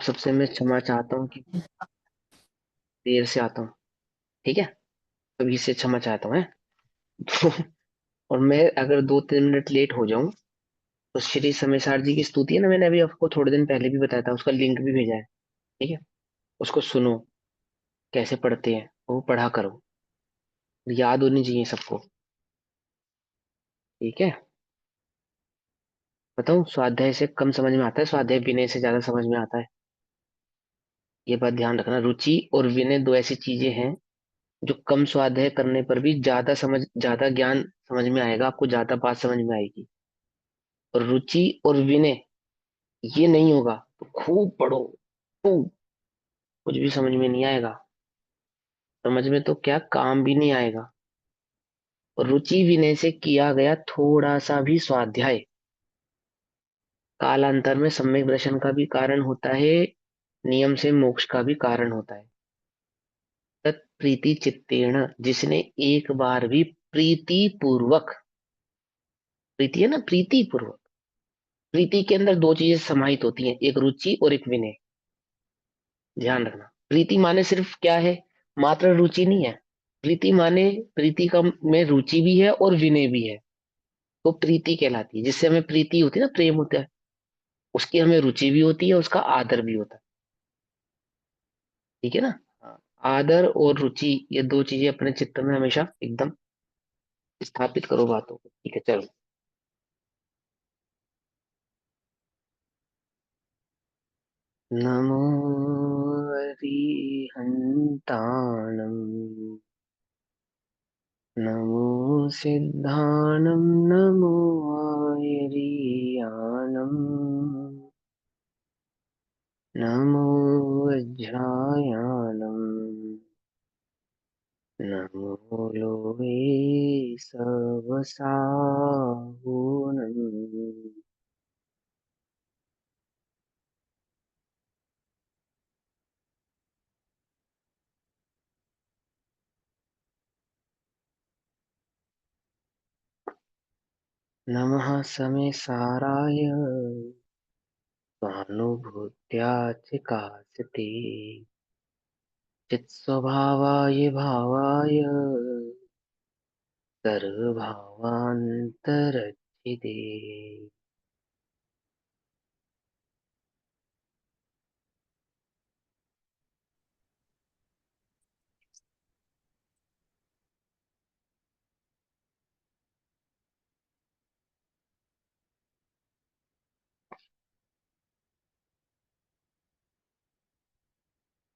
सबसे मैं क्षमा चाहता हूँ कि देर से आता हूँ। ठीक है, अभी से क्षमा चाहता हूँ है। तो और मैं अगर 2-3 मिनट लेट हो जाऊं तो श्री समयसार जी की स्तुति है ना, मैंने अभी आपको थोड़े दिन पहले भी बताया था, उसका लिंक भी भेजा है। ठीक है, उसको सुनो, कैसे पढ़ते हैं वो पढ़ा करो, याद होनी चाहिए सबको। ठीक है, बताऊं, स्वाध्याय से कम समझ में आता है, स्वाध्याय विनय से ज्यादा समझ में आता है। ये बात ध्यान रखना, रुचि और विनय दो ऐसी चीजें हैं जो कम स्वाध्याय करने पर भी ज्यादा ज्ञान समझ में आएगा, आपको ज्यादा बात समझ में आएगी। और रुचि और विनय ये नहीं होगा तो खूब पढ़ो, खूब, कुछ भी समझ में नहीं आएगा। समझ में तो क्या, काम भी नहीं आएगा। और रुचि विनय से किया गया थोड़ा सा भी स्वाध्याय कालांतर में सम्यक दर्शन का भी कारण होता है, नियम से मोक्ष का भी कारण होता है। तत्प्रीति चित्तेण, जिसने एक बार भी प्रीति पूर्वक, प्रीति है ना, प्रीति पूर्वक, प्रीति के अंदर दो चीजें समाहित होती हैं, एक रुचि और एक विनय। ध्यान रखना, प्रीति माने सिर्फ क्या है, मात्र रुचि नहीं है। प्रीति माने प्रीति का में रुचि भी है और विनय भी है, तो प्रीति कहलाती है। जिससे हमें प्रीति होती है ना, प्रेम होता है, उसकी हमें रुचि भी होती है, उसका आदर भी होता है। ठीक है ना। हाँ, आदर और रुचि ये दो चीजें अपने चित्त में हमेशा एकदम स्थापित करो बातों को। ठीक है, चलो। नमो अरिहन्ताणम्, नमो सिद्धाणं, नमो आयरीयाणम्, नमो वज्रायाणम्, नमो लोके सवसाहुनम्। नमः समे साराय स्वानुभूत्या च कासते, चित्स्वभावाय भावाय सर्वभावान्तरच्चिते।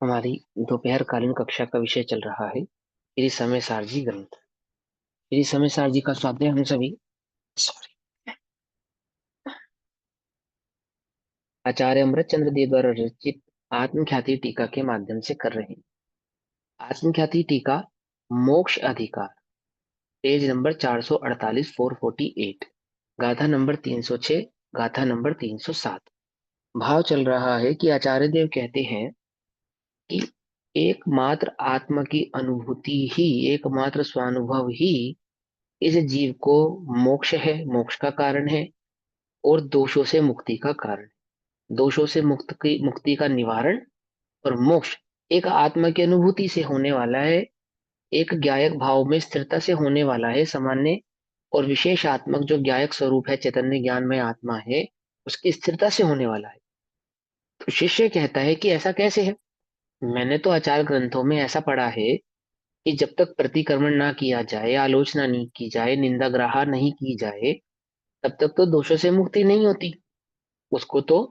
हमारी दोपहर कालीन कक्षा का विषय चल रहा है श्री समय सारजी ग्रंथ। श्री समय सारजी का स्वाध्याय हम सभी, सॉरी, आचार्य अमृतचंद्र देव द्वारा रचित आत्मख्याति टीका के माध्यम से कर रहे हैं। आत्मख्याति टीका, मोक्ष अधिकार, पेज नंबर 448, 448, गाथा नंबर 306, गाथा नंबर 307। भाव चल रहा है कि आचार्य देव कहते हैं कि एकमात्र आत्मा की अनुभूति ही, एकमात्र स्वानुभव ही इस जीव को मोक्ष है, मोक्ष का कारण है, और दोषों से मुक्ति का कारण। दोषों से मुक्ति का निवारण और मोक्ष एक आत्मा की अनुभूति से होने वाला है, एक ज्ञायक भाव में स्थिरता से होने वाला है। सामान्य और विशेष आत्मक जो ज्ञायक स्वरूप है, चैतन्य ज्ञान में आत्मा है, उसकी स्थिरता से होने वाला है। तो शिष्य कहता है कि ऐसा कैसे है। मैंने तो आचार ग्रंथों में ऐसा पढ़ा है कि जब तक प्रतिक्रमण ना किया जाए, आलोचना नहीं की जाए, निंदा ग्राह नहीं की जाए, तब तक तो दोषों से मुक्ति नहीं होती। उसको तो,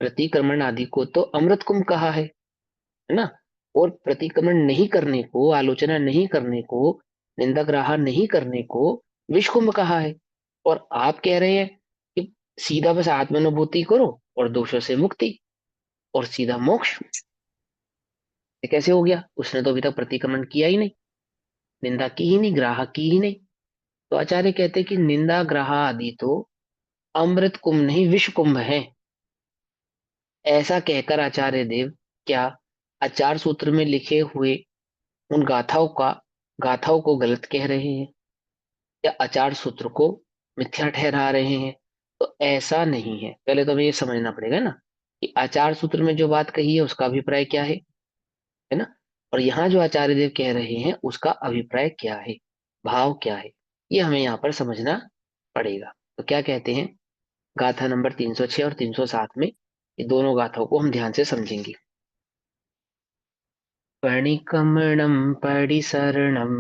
प्रतिक्रमण आदि को तो अमृत कुंभ कहा है ना। और प्रतिक्रमण नहीं करने को, आलोचना नहीं करने को, निंदा ग्राह नहीं करने को विष कुंभ कहा है। और आप कह रहे हैं कि सीधा बस आत्मानुभूति करो और दोषों से मुक्ति और सीधा मोक्ष। ये कैसे हो गया, उसने तो अभी तक प्रतिक्रमण किया ही नहीं, निंदा की ही नहीं, ग्राह की ही नहीं। तो आचार्य कहते हैं कि निंदा ग्राह आदि तो अमृत कुंभ नहीं, विष कुंभ है। ऐसा कहकर आचार्य देव क्या आचार सूत्र में लिखे हुए उन गाथाओं को गलत कह रहे हैं, या आचार सूत्र को मिथ्या ठहरा रहे हैं? तो ऐसा नहीं है, पहले तो हमें ये समझना पड़ेगा ना कि आचार सूत्र में जो बात कही है उसका अभिप्राय क्या है ना। और यहाँ जो आचार्य देव कह रहे हैं उसका अभिप्राय क्या है, भाव क्या है, ये हमें यहाँ पर समझना पड़ेगा। तो क्या कहते हैं, गाथा नंबर 306 और 307 में ये दोनों गाथाओं को हम ध्यान से समझेंगे। पणिकमणं परिसरणं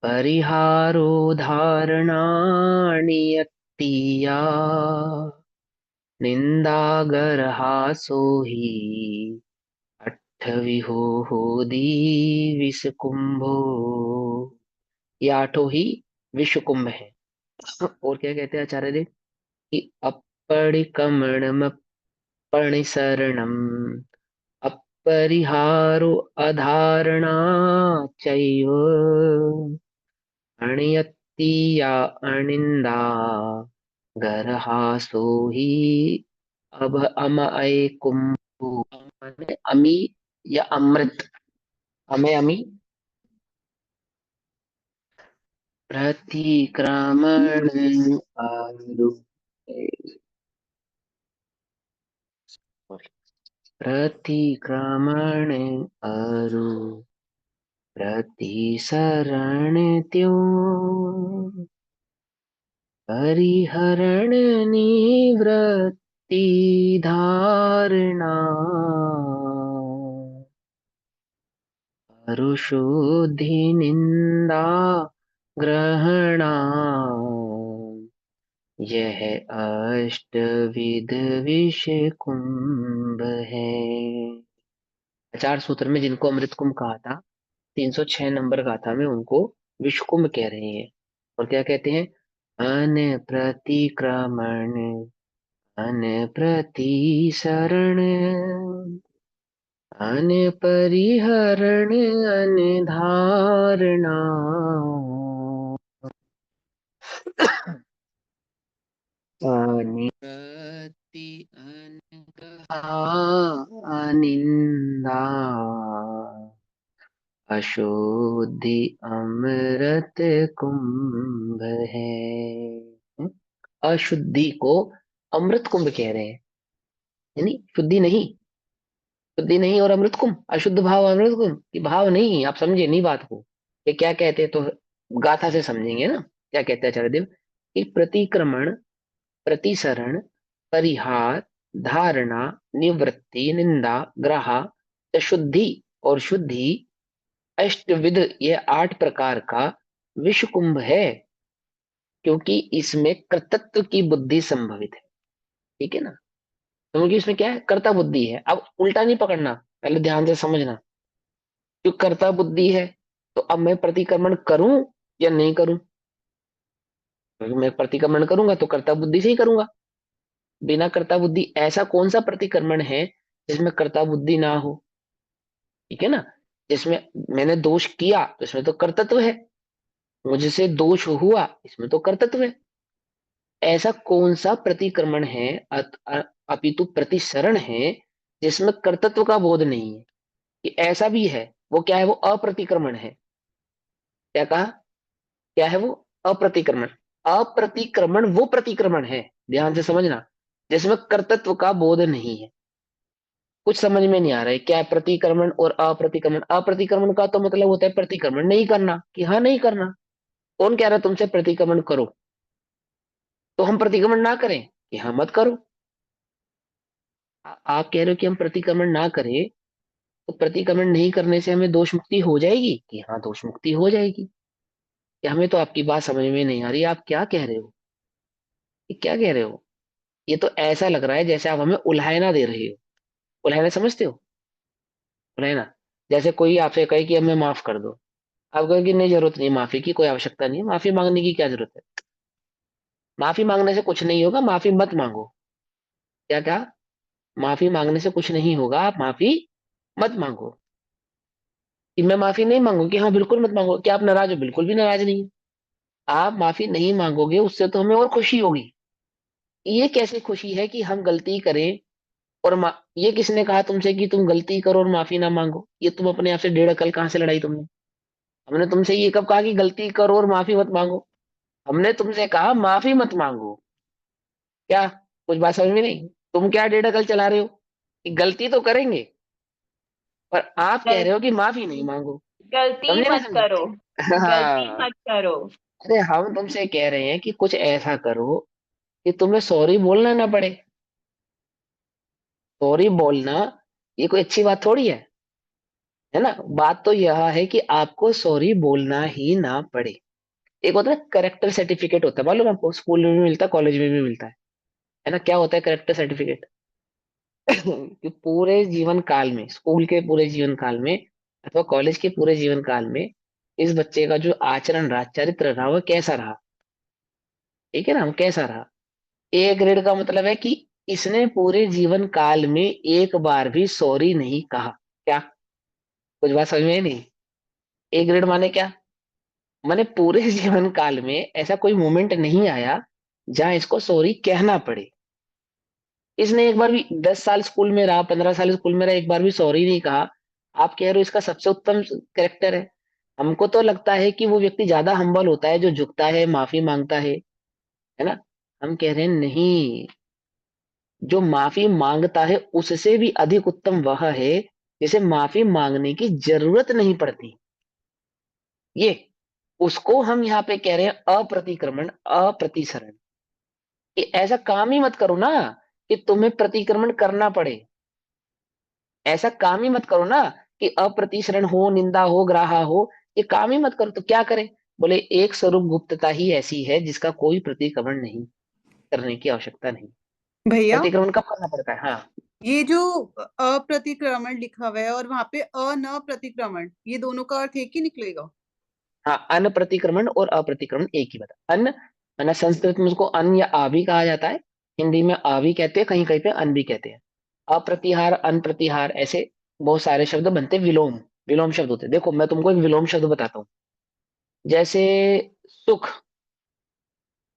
परिहारो धारणानि यत्तिया निंदागरहासो हि अट्ठविहो विषकुंभो। ये आठों ही विश्व कुंभ है। और क्या कहते हैं आचार्य देव कि अपरिकमणम परिसरणम अपरिहारो अधारणा चैव अणयत्ति या अनिंदा गरहासो ही अब अमअय कुंभो। माने अमी या अमृत, अमे अमी प्रतिक्रमण आरु प्रतिक्रमण अरु प्रतिसरण त्यों परिहरण निवृत्ति धारणा अरुशुद्धि निंदा ग्रहणा यह अष्टविध विषय कुंभ है। आचार सूत्र में जिनको अमृत कुंभ कहा था, 306 नंबर गाथा में उनको विश्व कुंभ कह रहे हैं। और क्या कहते हैं, अन प्रतिक्रमण अन प्रतिसरण अन परिहरण अन धारणा अनिरति अनग्रहा अनिंदा अशुद्धि अमृत कुंभ है। हम्म? अशुद्धि को अमृत कुंभ कह रहे हैं, यानी शुद्धि नहीं, शुद्धि नहीं और अमृत कुंभ, अशुद्ध भाव अमृत कुंभ की भाव नहीं, आप समझे नहीं बात को। ये क्या कहते हैं, तो गाथा से समझेंगे ना। क्या कहते हैं आचार्य देव कि प्रतिक्रमण प्रतिसरण परिहार धारणा निवृत्ति निंदा ग्रहा शुद्धि और शुद्धि अष्टविध, ये 8 प्रकार का विश्व कुंभ है, क्योंकि इसमें कर्तृत्व की बुद्धि संभवित है। ठीक है ना, क्योंकि इसमें क्या है, कर्ता बुद्धि है। अब उल्टा नहीं पकड़ना, पहले ध्यान से समझना। जो कर्ता बुद्धि है, तो अब मैं प्रतिक्रमण करूं या नहीं करूं। क्योंकि मैं प्रतिक्रमण करूंगा तो कर्ता बुद्धि से ही करूंगा। बिना कर्ता बुद्धि ऐसा कौन सा प्रतिक्रमण है जिसमें कर्ता बुद्धि ना हो। ठीक है ना, जिसमें मैंने दोष किया तो इसमें तो कर्तृत्व है, मुझसे दोष हुआ इसमें तो कर्तृत्व है। ऐसा कौन सा प्रतिक्रमण है, अपितु प्रतिसरण है, जिसमें कर्तृत्व का बोध नहीं है। कि ऐसा भी है, वो क्या है, वो अप्रतिक्रमण है। क्या कहा, क्या है वो, अप्रतिक्रमण। अप्रतिक्रमण वो प्रतिक्रमण है, ध्यान से समझना, जिसमें कर्तृत्व का बोध नहीं है। कुछ समझ में नहीं आ रहा है क्या है प्रतिक्रमण और अप्रतिक्रमण। अप्रतिक्रमण का तो मतलब होता है प्रतिक्रमण नहीं करना, कि हाँ नहीं करना। कौन कह रहा है तुमसे प्रतिक्रमण करो, तो हम प्रतिक्रमण ना करें कि हाँ मत करो। आप कह रहे हो कि हम प्रतिक्रमण ना करें, तो प्रतिक्रमण नहीं करने से हमें दोष मुक्ति हो जाएगी, कि हाँ दोष मुक्ति हो जाएगी। कि हमें तो आपकी बात समझ में नहीं आ रही, आप क्या कह रहे हो, ये क्या कह रहे हो। ये तो ऐसा लग रहा है जैसे आप हमें उल्हायना दे रहे हो। उल्हायना समझते हो, उल्हायना, जैसे कोई आपसे कहे कि हमें माफ कर दो, आप कहेंगे नहीं जरूरत नहीं, माफी की कोई आवश्यकता नहीं है, माफी मांगने की क्या जरूरत है। माफी मांगने से कुछ नहीं होगा, माफी मत मांगो। क्या कहा, माफी मांगने से कुछ नहीं होगा, आप माफी मत मांगो। कि मैं माफी नहीं मांगू, कि हाँ बिल्कुल मत मांगो, क्या आप नाराज हो, बिल्कुल भी नाराज नहीं है। आप माफी नहीं मांगोगे उससे तो हमें और खुशी होगी। ये कैसे खुशी है कि हम गलती करें और ये किसने कहा तुमसे कि तुम गलती करो और माफी ना मांगो, ये तुम अपने आप से डेढ़ अकल कहाँ से लड़ाई तुमने। हमने तुमसे ये कब कहा कि गलती करो और माफी मत मांगो। हमने तुमसे कहा माफी मत मांगो। क्या, कुछ बात समझ में नहीं। तुम क्या डेटा कल चला रहे हो कि गलती तो करेंगे, पर आप कह गल, रहे हो कि माफी नहीं मांगो। गलती समझे ना, मत समझे? करो। गलती हाँ। मत करो। अरे हम तुमसे कह रहे हैं कि कुछ ऐसा करो कि तुम्हें सॉरी बोलना ना पड़े। सॉरी बोलना ये कोई अच्छी बात थोड़ी है ना। बात तो यह है कि आपको सॉरी बोलना ही ना पड़े। एक होता है करेक्टर सर्टिफिकेट, होता है मालूम है आपको, स्कूल में भी मिलता है, कॉलेज में भी मिलता है ना। क्या होता है करेक्टर सर्टिफिकेट? कि पूरे जीवन काल में, स्कूल के पूरे जीवन काल में अथवा कॉलेज के पूरे जीवन काल में इस बच्चे का जो आचरण रहा, चरित्र रहा, वो कैसा रहा। ठीक है ना, वो कैसा रहा। ए ग्रेड का मतलब है कि इसने पूरे जीवन काल में एक बार भी सॉरी नहीं कहा। क्या कुछ बात समझ में आई नहीं? ए ग्रेड माने क्या? माने पूरे जीवन काल में ऐसा कोई मोमेंट नहीं आया जहां इसको सॉरी कहना पड़े। इसने एक बार भी 10 साल स्कूल में रहा, 15 साल स्कूल में रहा, एक बार भी सॉरी नहीं कहा। आप कह रहे हो इसका सबसे उत्तम कैरेक्टर है। हमको तो लगता है कि वो व्यक्ति ज्यादा हम्बल होता है जो झुकता है, माफी मांगता है ना। हम कह रहे हैं नहीं, जो माफी मांगता है उससे भी अधिक उत्तम वह है जिसे माफी मांगने की जरूरत नहीं पड़ती। ये उसको हम यहाँ पे कह रहे हैं अप्रतिक्रमण, अप्रतिसरण। कि ऐसा काम ही मत करो ना कि तुम्हें प्रतिक्रमण करना पड़े। ऐसा काम ही मत करो ना कि अप्रतिसरण हो, निंदा हो, ग्राहा हो। ये काम ही मत करो तो क्या करें? बोले एक स्वरूप गुप्तता ही ऐसी है जिसका कोई प्रतिक्रमण नहीं करने की आवश्यकता नहीं। भैया, प्रतिक्रमण कब करना पड़ता है? हाँ। ये जो अप्रतिक्रमण लिखा हुआ है और वहां पे अन प्रतिक्रमण, ये दोनों का अर्थ एक ही निकलेगा? हाँ, अन प्रतिक्रमण और अप्रतिक्रमण एक ही बता। अन माना संस्कृत में उसको अन या आ भी कहा जाता है। हिंदी में आ भी कहते हैं, कहीं कहीं पे अन भी कहते हैं। अप्रतिहार, अन प्रतिहार, ऐसे बहुत सारे शब्द बनते हैं। विलोम, विलोम शब्द होते हैं। देखो मैं तुमको एक विलोम शब्द बताता हूँ। जैसे सुख,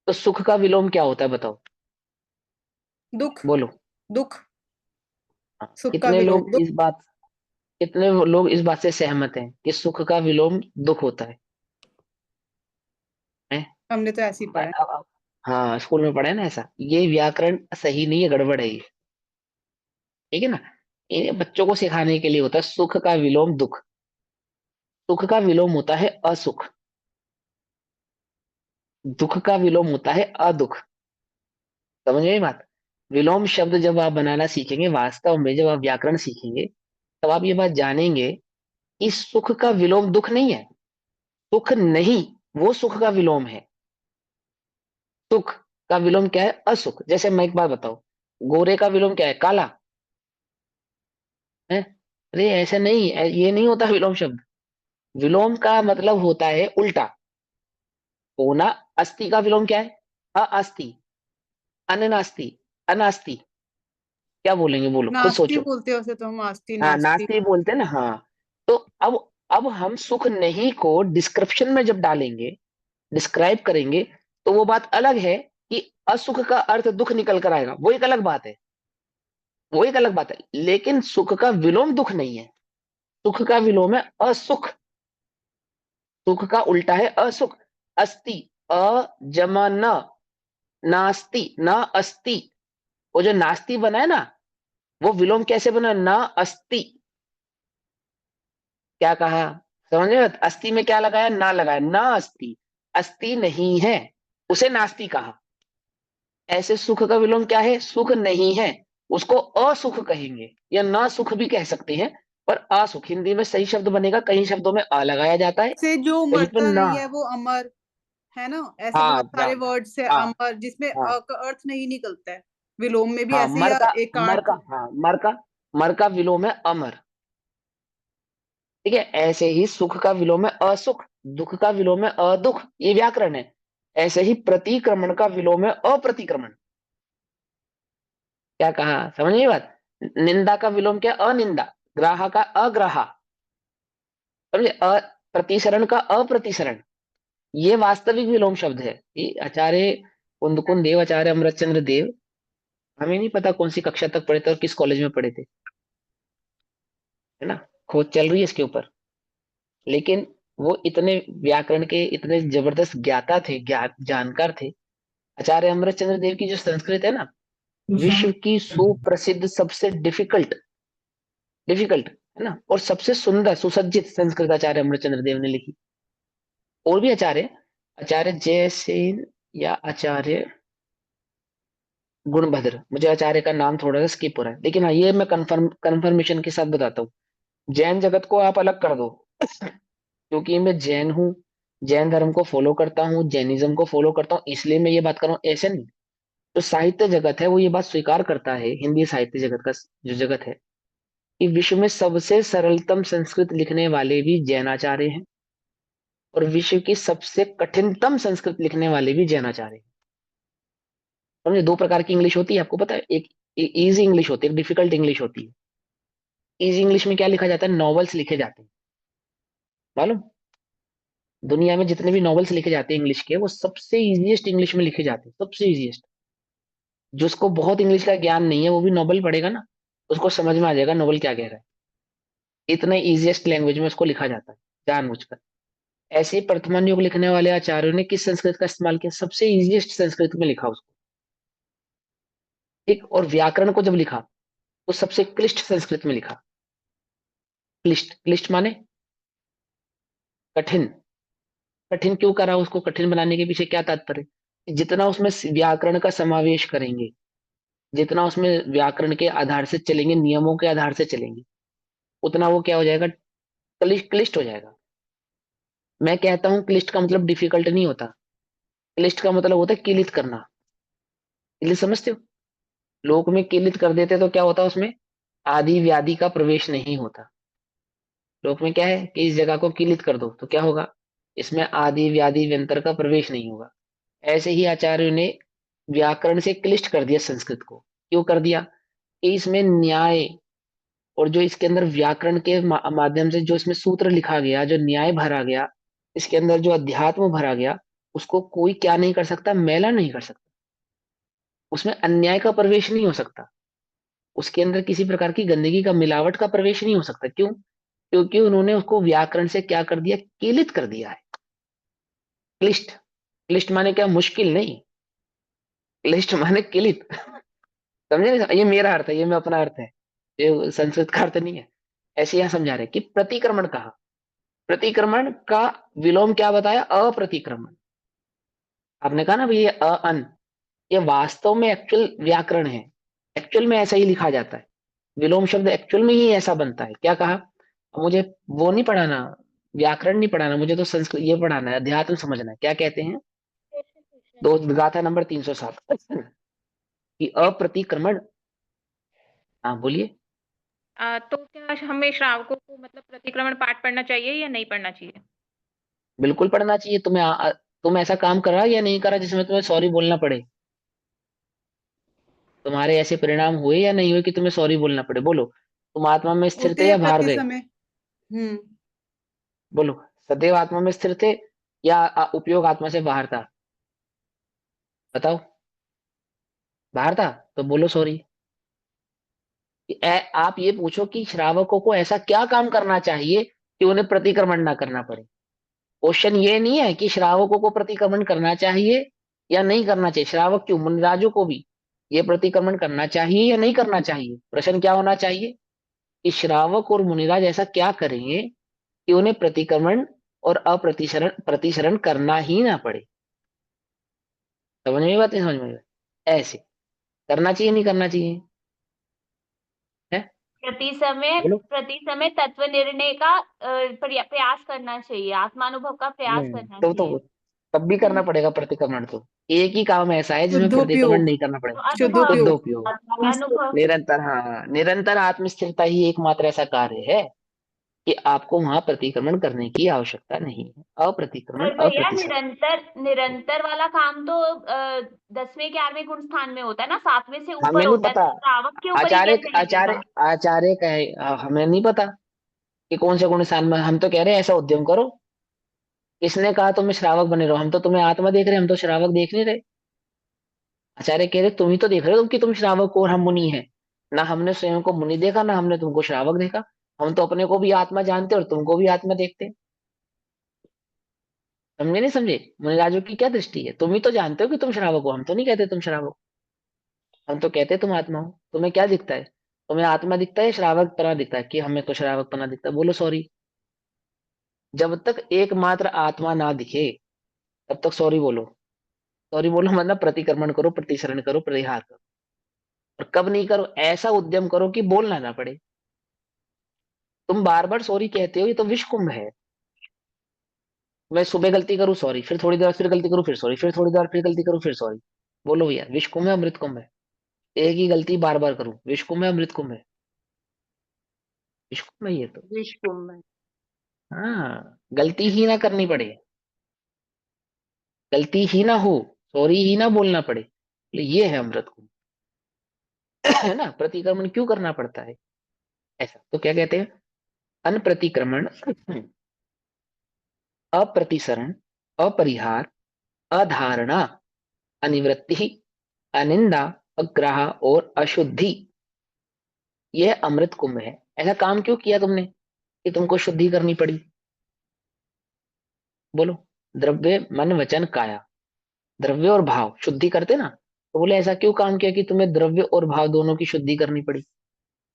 तो सुख का विलोम क्या होता है बताओ? दुख। बोलो। दुख। हाँ, सुख का विलोम दुख। कितने लोग इस बात से सहमत हैं कि सुख का विलोम दुख होता है? हमने तो ऐसे ही पढ़ा है। हाँ, स्कूल में पढ़ा है ना ऐसा। ये व्याकरण सही नहीं है, गड़बड़ है ये। ठीक है ना। ये बच्चों को सिखाने के लिए होता है। सुख का विलोम दुख, सुख का विलोम होता है असुख, दुख का विलोम होता है अदुख। समझ में आई बात? विलोम शब्द जब आप बनाना सीखेंगे, वास्तव में जब आप व्याकरण सीखेंगे, तब आप ये बात जानेंगे कि सुख का विलोम दुख नहीं है। सुख नहीं, वो सुख का विलोम है। सुख का विलोम क्या है? असुख। जैसे मैं एक बात बताऊं, गोरे का विलोम क्या है? काला है। अरे ऐसा नहीं, ये नहीं होता विलोम शब्द। विलोम का मतलब होता है उल्टा होना। अस्थि का विलोम क्या है? अस्थि, अननास्ति, अनास्ति। क्या बोलेंगे? बोलो, खुद नास्ती सोचो। बोलते हैं उसे तो हम, आस्ती हाँ, नास्ती। नास्ति बोलते हैं ना। हाँ। तो अब हम सुख नहीं को डिस्क्रिप्शन में जब डालेंगे, डिस्क्राइब करेंगे, तो वो बात अलग है कि असुख का अर्थ दुख निकल कर आएगा, वो एक अलग बात है। वो एक अलग बात है, लेकिन सुख का विलोम दुख नहीं है। सुख का विलोम है असुख। सुख का उल्टा है असुख। अस्ति, अ जमा न, नास्ति न, अस्ति। वो जो नास्ति बना है ना, वो विलोम कैसे बना? ना अस्ति। क्या कहा? समझ में? अस्थि में क्या लगाया? ना लगाया। ना अस्ति, अस्ति नहीं है, उसे नास्ति कहा। ऐसे सुख का विलोम क्या है? सुख नहीं है, उसको असुख कहेंगे या ना सुख भी कह सकते हैं। पर असुख हिंदी में सही शब्द बनेगा। कई शब्दों में आ लगाया जाता है, से जो कहीं पे मरता ना। नहीं है वो अमर है ना। ऐसे हाँ, बहुत सारे ध्यान। वर्ड्स है हाँ। अमर, जिसमें हाँ। अ का अर्थ नहीं निकलता है। विलोम में भी हाँ, ऐसे ही मर एकार्थ। का, हाँ, मर का विलोम है अमर। ठीक है। ऐसे ही सुख का विलोम है असुख, दुख का विलोम है अदुख। ये व्याकरण है। ऐसे ही प्रतिक्रमण का विलोम है अप्रतिक्रमण। क्या कहा? समझ गई बात? निंदा का विलोम क्या? अनिंदा। ग्राह का अग्राहा। समझे? प्रतिसरण का अप्रतिसरण। ये वास्तविक विलोम शब्द है। ये आचार्य कुंदकुन देव, आचार्य अमृतचंद्र देव, हमें नहीं पता कौन सी कक्षा तक पढ़े थे और किस कॉलेज में पढ़े थे, है ना। खोज चल रही है इसके ऊपर। लेकिन वो इतने व्याकरण के इतने जबरदस्त ज्ञाता थे, जानकार थे। आचार्य अमृतचंद्र देव की जो संस्कृत है ना, विश्व की सुप्रसिद्ध सबसे डिफिकल्ट डिफिकल्ट है ना, और सबसे सुंदर सुसज्जित संस्कृत आचार्य अमृतचंद्र देव ने लिखी। और भी आचार्य, आचार्य जयसेन या आचार्य गुणभद्र, मुझे आचार्य का नाम थोड़ा सा स्किप हो रहा है, लेकिन हाँ ये मैं कंफर्मेशन के साथ बताता हूँ। जैन जगत को आप अलग कर दो, क्योंकि मैं जैन हूँ, जैन धर्म को फॉलो करता हूँ, जैनिज्म को फॉलो करता हूँ, इसलिए मैं ये बात कर रहा हूँ, ऐसे नहीं। जो साहित्य जगत है वो ये बात स्वीकार करता है, हिंदी साहित्य जगत का जो जगत है, कि विश्व में सबसे सरलतम संस्कृत लिखने वाले भी जैनाचार्य हैं, और विश्व की सबसे कठिनतम संस्कृत लिखने वाले भी जैनाचार्य हैं। समझे, दो प्रकार की इंग्लिश होती है, आपको पता है, एक इजी इंग्लिश होती है, एक डिफिकल्ट इंग्लिश होती है। इजी इंग्लिश में क्या लिखा जाता है, नॉवेल्स लिखे जाते हैं, मालूम, दुनिया में जितने भी नॉवेल्स लिखे जाते हैं इंग्लिश के, वो सबसे इजीएस्ट इंग्लिश में लिखे जाते हैं, सबसे इजीएस्ट। जिसको बहुत इंग्लिश का ज्ञान नहीं है वो भी नॉवेल पढ़ेगा ना, उसको समझ में आ जाएगा नॉवेल क्या कह रहा है। इतना इजीएस्ट लैंग्वेज में उसको लिखा जाता है जानबूझकर। ऐसे ही प्रथमन युग लिखने वाले आचार्यों ने किस संस्कृत का इस्तेमाल किया, सबसे इजीएस्ट संस्कृत में लिखा उसको। ठीक, और व्याकरण को जब लिखा तो सबसे क्लिष्ट संस्कृत में लिखा। क्लिष्ट, क्लिष्ट माने कठिन। कठिन क्यों करा, उसको कठिन बनाने के पीछे क्या तात्पर्य, जितना उसमें व्याकरण का समावेश करेंगे, जितना उसमें व्याकरण के आधार से चलेंगे, नियमों के आधार से चलेंगे, उतना वो क्या हो जाएगा, क्लिष्ट, क्लिष्ट हो जाएगा। मैं कहता हूं क्लिष्ट का मतलब डिफिकल्ट नहीं होता, क्लिष्ट का मतलब होता है किलित करना। किलित समझते हो, लोक में किलित कर देते तो क्या होता है, उसमें आदि व्याधि का प्रवेश नहीं होता। लोक में क्या है कि इस जगह को किलित कर दो तो क्या होगा, इसमें आदि व्याधि व्यंतर का प्रवेश नहीं होगा। ऐसे ही आचार्यों ने व्याकरण से क्लिष्ट कर दिया संस्कृत को। क्यों कर दिया, कि इसमें न्याय, और जो इसके अंदर व्याकरण के माध्यम से जो इसमें सूत्र लिखा गया, जो न्याय भरा गया, इसके अंदर जो अध्यात्म भरा गया, उसको कोई क्या नहीं कर सकता, मैला नहीं कर सकता। उसमें अन्याय का प्रवेश नहीं हो सकता, उसके अंदर किसी प्रकार की गंदगी का, मिलावट का प्रवेश नहीं हो सकता। क्यों, क्योंकि उन्होंने उसको व्याकरण से क्या कर दिया, कीलित कर दिया है। क्लिष्ट, क्लिष्ट माने क्या, मुश्किल नहीं, क्लिष्ट माने किलित। समझे, ये मेरा अर्थ है, ये मैं अपना अर्थ है, ये संस्कृत का अर्थ नहीं है। ऐसे यहां समझा रहे कि प्रतिक्रमण कहा, प्रतिक्रमण का विलोम क्या बताया, अप्रतिक्रमण। आपने कहा ना भाई ये अन, ये वास्तव में एक्चुअल व्याकरण है, एक्चुअल में ऐसा ही लिखा जाता है, विलोम शब्द एक्चुअल में ही ऐसा बनता है। क्या कहा, मुझे वो नहीं पढ़ाना, व्याकरण नहीं पढ़ाना, मुझे तो संस्कृत ये पढ़ाना है, अध्यात्म समझना है। क्या कहते हैं, दो गाथा नंबर 307 कि अप्रतिक्रमण। हाँ बोलिए। तो क्या हमें श्रावकों को मतलब प्रतिक्रमण पाठ पढ़ना चाहिए या नहीं पढ़ना चाहिए? बिल्कुल पढ़ना चाहिए। तुम ऐसा काम करा या नहीं करा जिसमें तुम्हें सॉरी बोलना पड़े, तुम्हारे ऐसे परिणाम हुए या नहीं हुए कि तुम्हें सॉरी बोलना पड़े, बोलो। तुम आत्मा में स्थिर थे होते या हैं बाहर प्रति गए, समय। हम्म। बोलो। सदैव आत्मा में स्थिर थे या उपयोग आत्मा से बाहर था, बताओ। बाहर था, तो बोलो सॉरी। आप ये पूछो कि श्रावकों को ऐसा क्या काम करना चाहिए कि उन्हें प्रतिक्रमण ना करना पड़े। क्वेश्चन ये नहीं है कि श्रावकों को प्रतिक्रमण करना चाहिए या नहीं करना चाहिए, श्रावक क्यों, मुनिराजों को भी ये प्रतिक्रमण करना चाहिए या नहीं करना चाहिए। प्रश्न क्या होना चाहिए कि श्रावक और मुनिराज ऐसा क्या करेंगे कि उन्हें प्रतिक्रमण और अप्रतिशरण प्रतिशरण करना ही ना पड़े। समझ में बात, नहीं समझ में, ऐसे करना चाहिए नहीं करना चाहिए, है, बोलो। प्रति समय तत्व निर्णय का प्रयास करना चाहिए, आत्मानुभव का प्रयास करना तो चाहिए। तब भी करना पड़ेगा प्रतिक्रमण तो। एक ही काम ऐसा है जिसमें प्रतिक्रमण शुद्धोपयोग। नहीं करना तो पड़ेगा, शुद्ध अनुभव, शुद्धोपयोग। उपयोग। अनुभव। निरंतर, हाँ, निरंतर आत्मस्थिरता ही एकमात्र ऐसा कार्य है कि आपको वहां प्रतिक्रमण करने की आवश्यकता नहीं है। अप्रतिक्रमण, पर भैया अप्रतिशत। निरंतर निरंतर वाला काम तो 10वें 11वें गुण स्थान में होता है ना, 7वें से हमें ऊपर नहीं होता है, पता, तो श्रावक के ऊपर ही आचार्य कैसे आचार्य लगेगा? आचार्य कहे, हमें नहीं पता कि कौन से गुण स्थान में। हम तो कह रहे हैं ऐसा उद्यम करो। किसने कहा तुम्हें श्रावक बने रहो, हम तो तुम्हें आत्मा देख रहे हैं, हम तो श्रावक देख नहीं रहे। आचार्य कह रहे तुम ही तो देख रहे हो कि तुम श्रावक हो और हम मुनि हैं। ना हमने स्वयं को मुनि देखा, ना हमने तुमको श्रावक देखा। हम तो अपने को भी आत्मा जानते और तुमको भी आत्मा देखते हैं। समझे नहीं समझे, मुनिराजों की क्या दृष्टि है, तुम ही तो जानते हो कि तुम श्रावक हो, हम तो नहीं कहते तुम श्रावक। हम तो कहते हैं तुम आत्मा हो। तुम्हें क्या दिखता है? तुम्हें आत्मा दिखता है, श्रावक पना दिखता है कि हमें तो श्रावक पना दिखता है? बोलो सॉरी। जब तक एकमात्र आत्मा ना दिखे तब तक सॉरी बोलो। सॉरी बोलो मतलब प्रतिक्रमण करो, प्रतिसरण करो, परिहार करो। और कब नहीं करो? ऐसा उद्यम करो कि बोलना ना पड़े। तुम बार बार सॉरी कहते हो, ये तो विष कुंभ है। मैं सुबह गलती करूँ सॉरी, फिर थोड़ी देर बाद फिर गलती करूँ फिर सॉरी, फिर थोड़ी देर बाद फिर गलती करूँ फिर सॉरी। बोलो भैया, विष कुंभ है अमृत कुंभ है? एक ही गलती बार बार करूं, विष कुंभ है अमृत कुंभ है? विष कुंभ है ये तो। विष कुंभ में। हाँ, गलती ही ना करनी पड़े, गलती ही ना हो, सॉरी ही ना बोलना पड़े, तो ये है अमृत कुंभ। है ना? प्रतिक्रमण क्यों करना पड़ता है? ऐसा तो क्या कहते हैं? अनप्रतिक्रमण, अप्रतिसरण, अपरिहार, अधारणा, अनिवृत्ति, अनिंदा, अग्राह और अशुद्धि, यह अमृत कुंभ है। ऐसा काम क्यों किया तुमने कि तुमको शुद्धि करनी पड़ी? बोलो। द्रव्य मन वचन काया, द्रव्य और भाव शुद्धि करते ना, तो बोले ऐसा क्यों काम किया कि तुम्हें द्रव्य और भाव दोनों की शुद्धि करनी पड़ी?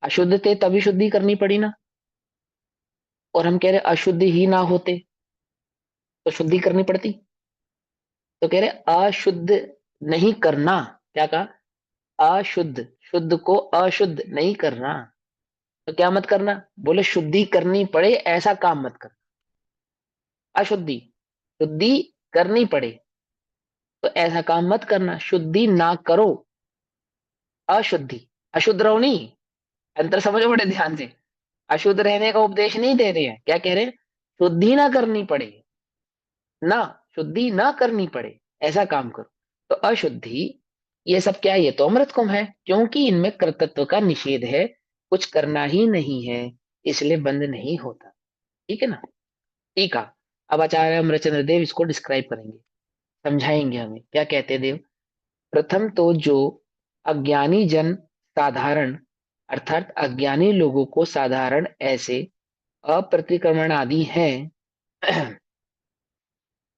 अशुद्ध थे तभी शुद्धि करनी पड़ी ना। और हम कह रहे अशुद्ध ही ना होते तो शुद्धि करनी पड़ती। तो कह रहे अशुद्ध नहीं करना। क्या कहा? अशुद्ध, शुद्ध को अशुद्ध नहीं करना। तो क्या मत करना? बोले शुद्धि करनी पड़े ऐसा काम मत करना। अशुद्धि, शुद्धि करनी पड़े तो ऐसा काम मत करना। शुद्धि ना करो, अशुद्धि। अशुद्ध रहो नहीं, अंतर समझो बड़े ध्यान से। अशुद्ध रहने का उपदेश नहीं दे रहे हैं, क्या कह रहे हैं? शुद्धि ना करनी पड़े, ना शुद्धि ना करनी पड़े ऐसा काम करो। तो अशुद्धि, ये सब क्या है? ये तो अमृत कुंभ है, क्योंकि इनमें कर्तृत्व का निषेध है, कुछ करना ही नहीं है, इसलिए बंद नहीं होता। ठीक है ना? ठीक है। अब आचार्य अमरचंद्र देव इसको डिस्क्राइब करेंगे, समझाएंगे हमें क्या कहते हैं देव। प्रथम तो जो अज्ञानी जन साधारण, अर्थात अज्ञानी लोगों को साधारण ऐसे अप्रतिक्रमण आदि हैं।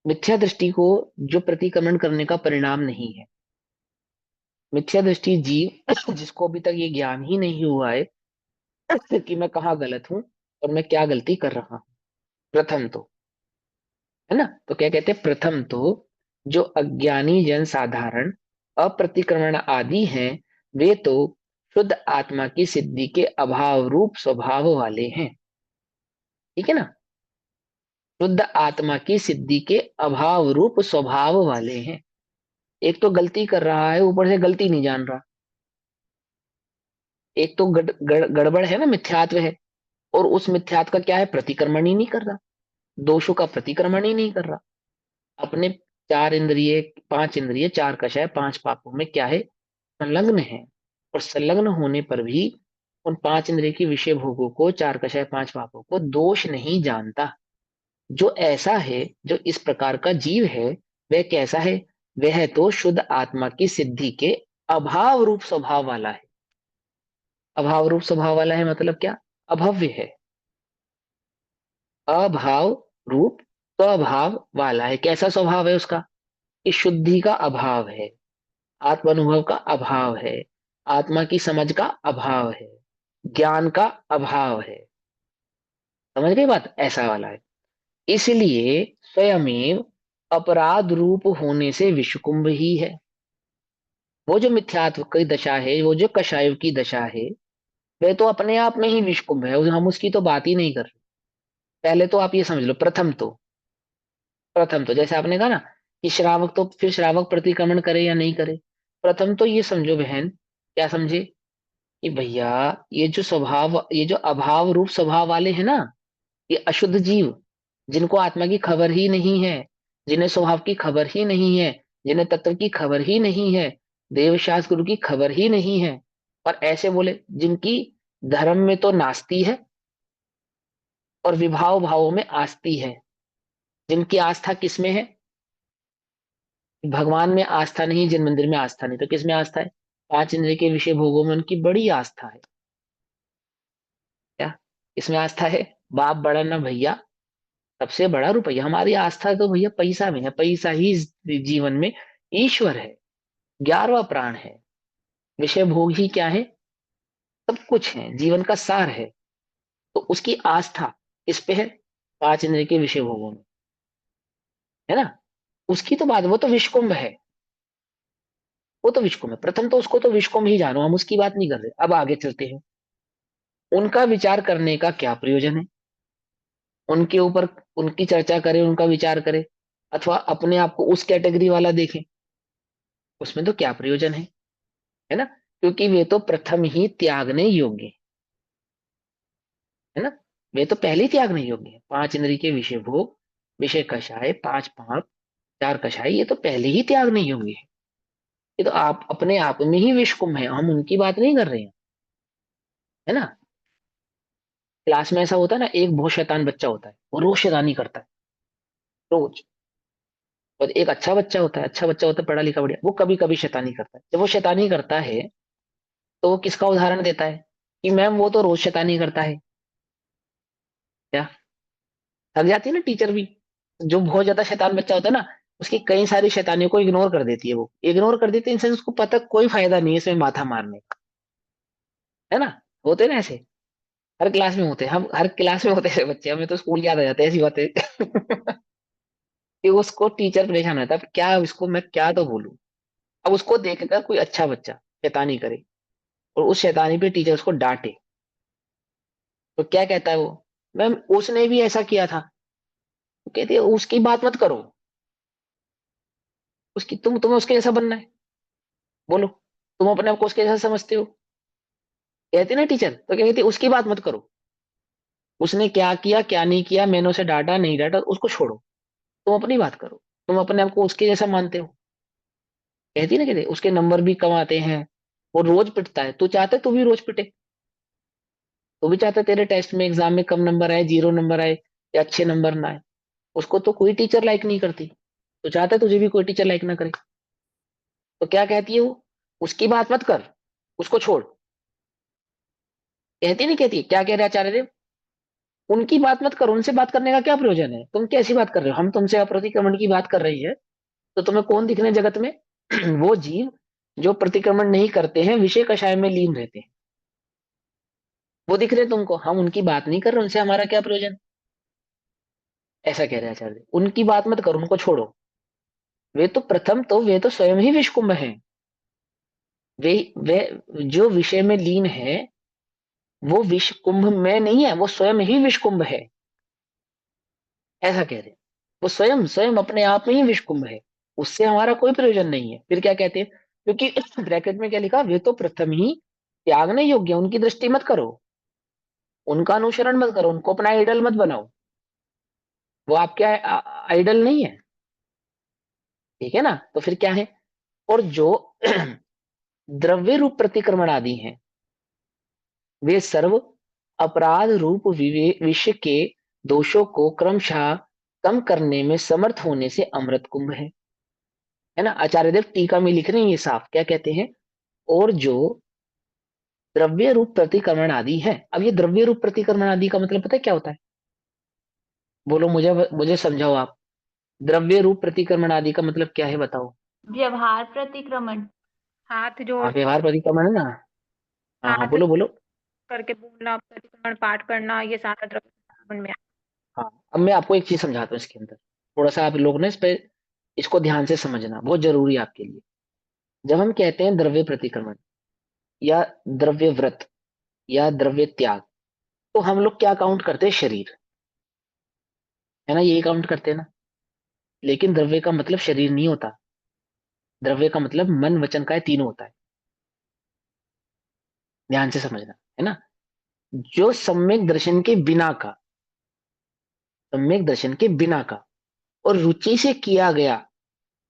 मिथ्या दृष्टि को जो प्रतिक्रमण करने का परिणाम नहीं है। मिथ्या दृष्टि जीव जिसको अभी तक ये ज्ञान ही नहीं हुआ है कि मैं कहाँ गलत हूं और मैं क्या गलती कर रहा हूं। प्रथम तो, है ना? तो क्या कहते हैं? प्रथम तो जो अज्ञानी जन साधारण अप्रतिक्रमण आदि हैं, वे तो शुद्ध आत्मा की सिद्धि के अभाव रूप स्वभाव वाले हैं। ठीक है ना? शुद्ध आत्मा की सिद्धि के अभाव रूप स्वभाव वाले हैं। एक तो गलती कर रहा है, ऊपर से गलती नहीं जान रहा। एक तो गड़बड़ है ना, मिथ्यात्व है। और उस मिथ्यात्व का क्या है? प्रतिक्रमण ही नहीं कर रहा, दोषों का प्रतिक्रमण ही नहीं कर रहा। अपने चार इंद्रिय, पांच इंद्रिय, चार कषाय, पांच पापों में क्या है? संलग्न है। और संलग्न होने पर भी उन पांच इंद्रिय की विषय भोगों को, चार कषाय पांच पापों को दोष नहीं जानता। जो ऐसा है, जो इस प्रकार का जीव है, वह कैसा है? वह तो शुद्ध आत्मा की सिद्धि के अभाव रूप स्वभाव वाला है। अभाव रूप स्वभाव वाला है मतलब क्या? अभव्य है। अभाव रूप स्वभाव वाला है। कैसा स्वभाव है उसका? कि शुद्धि का अभाव है, आत्म अनुभव का अभाव है, आत्मा की समझ का अभाव है, ज्ञान का अभाव है। समझ गए बात? ऐसा वाला है। इसलिए स्वयमेव अपराध रूप होने से विषकुंभ ही है। वो जो मिथ्यात्व की दशा है, वो जो कषायों की दशा है, वह तो अपने आप में ही विषकुंभ है, हम उसकी तो बात ही नहीं कर रहे। पहले तो आप ये समझ लो, प्रथम तो जैसे आपने कहा ना कि श्रावक, तो फिर श्रावक प्रतिक्रमण करे या नहीं करे। प्रथम तो ये समझो बहन, क्या समझे? कि भैया ये जो स्वभाव, ये जो अभाव रूप स्वभाव वाले हैं ना, ये अशुद्ध जीव, जिनको आत्मा की खबर ही नहीं है, जिन्हें स्वभाव की खबर ही नहीं है, जिन्हें तत्व की खबर ही नहीं है, देव शास्त्र गुरु की खबर ही नहीं है, और ऐसे बोले जिनकी धर्म में तो नास्ती है और विभाव भावों में आस्ती है। जिनकी आस्था किसमें है? भगवान में आस्था नहीं, जिन मंदिर में आस्था नहीं, तो किस में आस्था है? पांच इंद्रिय के विषय भोगों में उनकी बड़ी आस्था है। क्या इसमें आस्था है? बाप बड़ा ना भैया, सबसे बड़ा रुपया। हमारी आस्था तो भैया पैसा में है, पैसा ही इस जीवन में ईश्वर है, 11वां प्राण है। विषय भोग ही क्या है? सब कुछ है, जीवन का सार है। तो उसकी आस्था इस पे है, 5 इंद्रिय के विषय भोगों में, है ना। उसकी तो बात, वो तो विषकुंभ है, वो तो विषकुंभ है। प्रथम तो उसको तो विषकुंभ ही जानो, हम उसकी बात नहीं कर रहे। अब आगे चलते हैं, उनका विचार करने का क्या प्रयोजन है? उनके ऊपर, उनकी चर्चा करें, उनका विचार करें, अथवा अपने आप को उस कैटेगरी वाला देखें, उसमें तो क्या प्रयोजन है ना। क्योंकि वे तो प्रथम ही त्यागने योग्य है ना। वे तो पहले ही त्यागने योग्य है। 5 इंद्रिय के विषय भोग, विषय कषाय, 5 पाप, 4 कषाय, ये तो पहले ही त्यागने योग्य है। ये तो आप अपने आप में ही विषकुंभ है, हम उनकी बात नहीं कर रहे हैं, है ना। क्लास में ऐसा होता है ना, एक बहुत शैतान बच्चा होता है, वो रोज शैतानी करता है, रोज। और एक अच्छा बच्चा होता है, अच्छा बच्चा होता है, पढ़ा लिखा बढ़िया, वो कभी कभी शैतानी करता है। जब वो शैतानी करता है तो वो किसका उदाहरण देता है कि मैम वो तो रोज शैतानी करता है। क्या, थक जाती है ना टीचर भी। जो बहुत ज्यादा शैतान बच्चा होता है ना, उसकी कई सारी शैतानियों को इग्नोर कर देती है, वो इग्नोर कर देती है, इनसे उसको पता कोई फायदा नहीं है इसमें माथा मारने का, है ना। होते ना ऐसे, हर क्लास में होते हैं, हम हर क्लास में होते हैं ऐसे बच्चे, हमें तो स्कूल याद आ जाते हैं ऐसी बातें। कि उसको टीचर परेशान रहता है, क्या इसको मैं क्या तो बोलूं। अब उसको देखकर कोई अच्छा बच्चा शैतानी करे और उस शैतानी पे टीचर उसको डांटे, तो क्या कहता है वो? मैम उसने भी ऐसा किया था। वो कहती है उसकी बात मत करो, उसकी, तुम्हें उसके जैसा बनना है, बोलो, तुम अपने आप को उसके जैसा समझते हो? कहती ना टीचर, तो क्या कहती है, उसकी बात मत करो, उसने क्या किया क्या नहीं किया, मैंने उसे डांटा नहीं डांटा उसको छोड़ो, तुम अपनी बात करो, तुम अपने आप को उसके जैसा मानते हो। कहती ना, कहते उसके नंबर भी कम आते हैं, वो रोज पिटता है, तू चाहता है तू भी रोज पिटे? तू भी चाहता है तेरे टेस्ट में, एग्जाम में कम नंबर आए, 0 नंबर आए, या अच्छे नंबर ना आए? उसको तो कोई टीचर लाइक नहीं करती, तो चाहता है तुझे भी कोई टीचर लाइक ना करे। तो क्या कहती है वो? उसकी बात मत कर, उसको छोड़। कहती नहीं कहती? क्या कह रहे आचार्य देव? उनकी बात मत करो, उनसे बात करने का क्या प्रयोजन है? तुम कैसी बात कर रहे हो? हम तुमसे अप्रतिक्रमण की बात कर रही है, तो तुम्हें कौन दिखने जगत में? वो जीव जो प्रतिक्रमण नहीं करते हैं, विषय कषाय में लीन रहते हैं, वो दिख रहे तुमको। हम उनकी बात नहीं कर रहे, उनसे हमारा क्या प्रयोजन? ऐसा कह रहे हैं आचार्य, उनकी बात मत करो, उनको छोड़ो। वे तो प्रथम तो वे तो स्वयं ही विषकुंभ हैं। वे जो विषय में लीन है, वो विषकुंभ में नहीं है, वो स्वयं ही विषकुंभ है, ऐसा कह रहे हैं। वो स्वयं स्वयं अपने आप में ही विषकुंभ है, उससे हमारा कोई प्रयोजन नहीं है। फिर क्या कहते हैं? क्योंकि ब्रैकेट में क्या लिखा, वे तो प्रथम ही त्यागने योग्य, उनकी दृष्टि मत करो, उनका अनुसरण मत करो, उनको अपना आइडल मत बनाओ, वो आपके आइडल नहीं है, ठीक है ना। तो फिर क्या है? और जो द्रव्य रूप प्रतिक्रमण आदि हैं, वे सर्व अपराध रूप विषय के दोषों को क्रमशः कम करने में समर्थ होने से अमृत कुंभ है ना। आचार्य देव टीका में लिख रहे हैं ये साफ, क्या कहते हैं? और जो द्रव्य रूप प्रतिक्रमण आदि है, अब ये द्रव्य रूप प्रतिक्रमण आदि का मतलब पता है क्या होता है? बोलो, मुझे मुझे समझाओ आप। द्रव्य रूप प्रतिक्रमण आदि का मतलब क्या है, बताओ। व्यवहार प्रतिक्रमण। हाथ हाँ, जोड़ व्यवहार प्रतिक्रमण है ना। हाँ हाँ, हाथ बोलो बोलो। करके बोलना, प्रतिक्रमण पाठ करना, ये सारा द्रव्य प्रतिक्रमण में हाँ, अब मैं आपको एक चीज समझाता हूँ इसके अंदर, थोड़ा सा आप लोग ना इस पे, इसको ध्यान से समझना बहुत जरूरी है आपके लिए। जब हम कहते हैं द्रव्य प्रतिक्रमण, या द्रव्य व्रत, या द्रव्य त्याग, तो हम लोग क्या काउंट करते हैं? शरीर, है ना, यही काउंट करते हैं ना। लेकिन द्रव्य का मतलब शरीर नहीं होता, द्रव्य का मतलब मन वचन काय तीनों होता है, ध्यान से समझना, है ना। जो सम्यक दर्शन के बिना का, सम्यक दर्शन के बिना का और रुचि से किया गया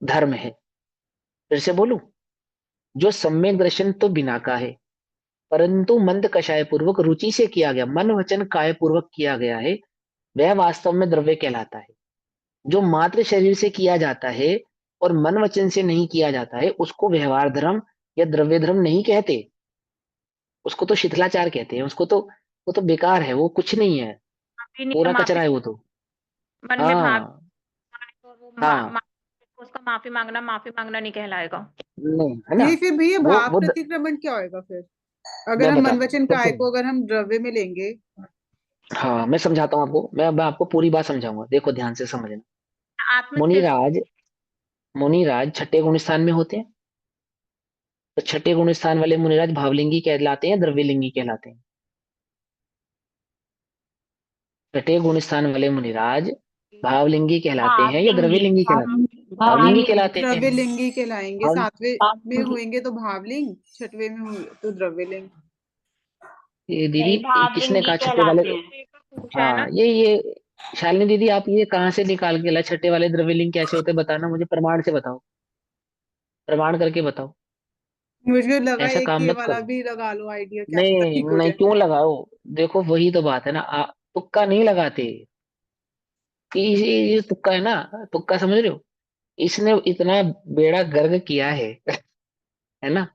धर्म है। फिर से बोलूं, जो सम्यक दर्शन तो बिना का है, परंतु मंद कषाय पूर्वक रुचि से किया गया, मन वचन काय पूर्वक किया गया है, वह वास्तव में द्रव्य कहलाता है। जो मात्र शरीर से किया जाता है और मन वचन से नहीं किया जाता है, उसको व्यवहार धर्म या द्रव्य धर्म नहीं कहते, उसको तो शिथिलाचार कहते हैं, उसको तो, वो तो बेकार है, वो कुछ नहीं है, भी पूरा नियम कचरा आपके है वो तो। मन में भाव हाँ आए और वो हाँ उसका माफी मांगना नहीं कहलाएगा। नहीं, है ना? ये फिर भैया वो भाव वो द, प्रतिक्रमण क्या होएगा फिर, अगर मैं हम बताता हूँ, मनवचन फिर काय सुनो। को अगर हम द्रव्य में लेंगे? हाँ, मैं समझाता हूँ आपको, मैं आपको पूरी बात समझाऊंगा, देखो ध्यान से समझना। आत्मश्रेष्ठ मुनिराज मुनिराज छठे गुण स्थान में होते हैं। तो छठे गुण स्थान वाले मुनिराज भावलिंगी कहलाते हैं, द्रव्यलिंगी कहलाते हैं? छठे गुण स्थान वाले मुनिराज भावलिंगी कहलाते हैं या भावलिंगी। द्रव्यलिंगी कहलाते हैं? भावलिंगी भावलिंगी। कहलाते हैं। द्रव्यलिंगी कहलाएंगे, भाव सातवें में भावलिंगी। होंगे तो भावलिंग, छठवें में होंगे तो द्रव्यलिंग। ये दीदी, नहीं, किसने भावलिंगी कहा छठे वाले? कहलाते हैं। पूछा है हाँ, ना। ये शालिनी दीदी, आप ये कहाँ से निकाल के ला? छठे वाले द्रव्यलिंग कैसे होते हैं? बताना मुझे, प्रमाण से बताओ, प्रमाण करके बताओ। मुझे लगा ऐसा एक काम ये मत वाला करो। भी लगा लो, आइडिया क्या पता नहीं ठीक हो नहीं, जाए। क्यों लगाओ? देखो वही तो बात है ना, तुक्का नहीं लगाते। ये तुक्का है ना, तुक्का समझ रहे हो? इसने इतना बेड़ा गर्क किया है ना?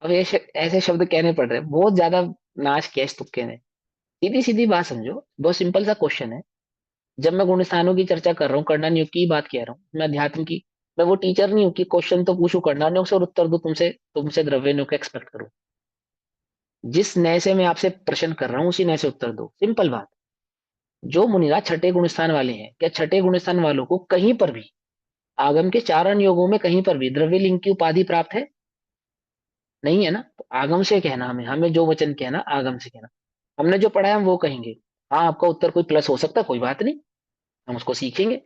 अब ऐसे शब्द कहने पड़ रहे हैं, बहुत ज्यादा नाश किया इस तुक्के ने। सीधी सीधी बात समझो, बहुत सिंपल सा क्वेश्चन है। जब मैं गुण स्थानों की चर्चा कर रहा हूँ, करना नियोग की बात कह रहा हूँ, मैं अध्यात्म की, मैं वो टीचर नहीं हूँ कि क्वेश्चन तो पूछू करना नियोग से और उत्तर दो तुमसे तुमसे द्रव्य नियोग का एक्सपेक्ट करूँ। जिस नए से मैं आपसे प्रश्न कर रहा हूँ उसी नए से उत्तर दो, सिंपल बात। जो मुनिराज छठे गुण स्थान वाले हैं, क्या छठे गुण स्थान वालों को कहीं पर भी आगम के चारण योगों में कहीं पर भी द्रव्य लिंग की उपाधि प्राप्त है? नहीं है ना? तो आगम से कहना, हमें हमें जो वचन कहना आगम से कहना, हमने जो पढ़ा है हम वो कहेंगे। हाँ, आपका उत्तर कोई प्लस हो सकता है, कोई बात नहीं, हम उसको सीखेंगे,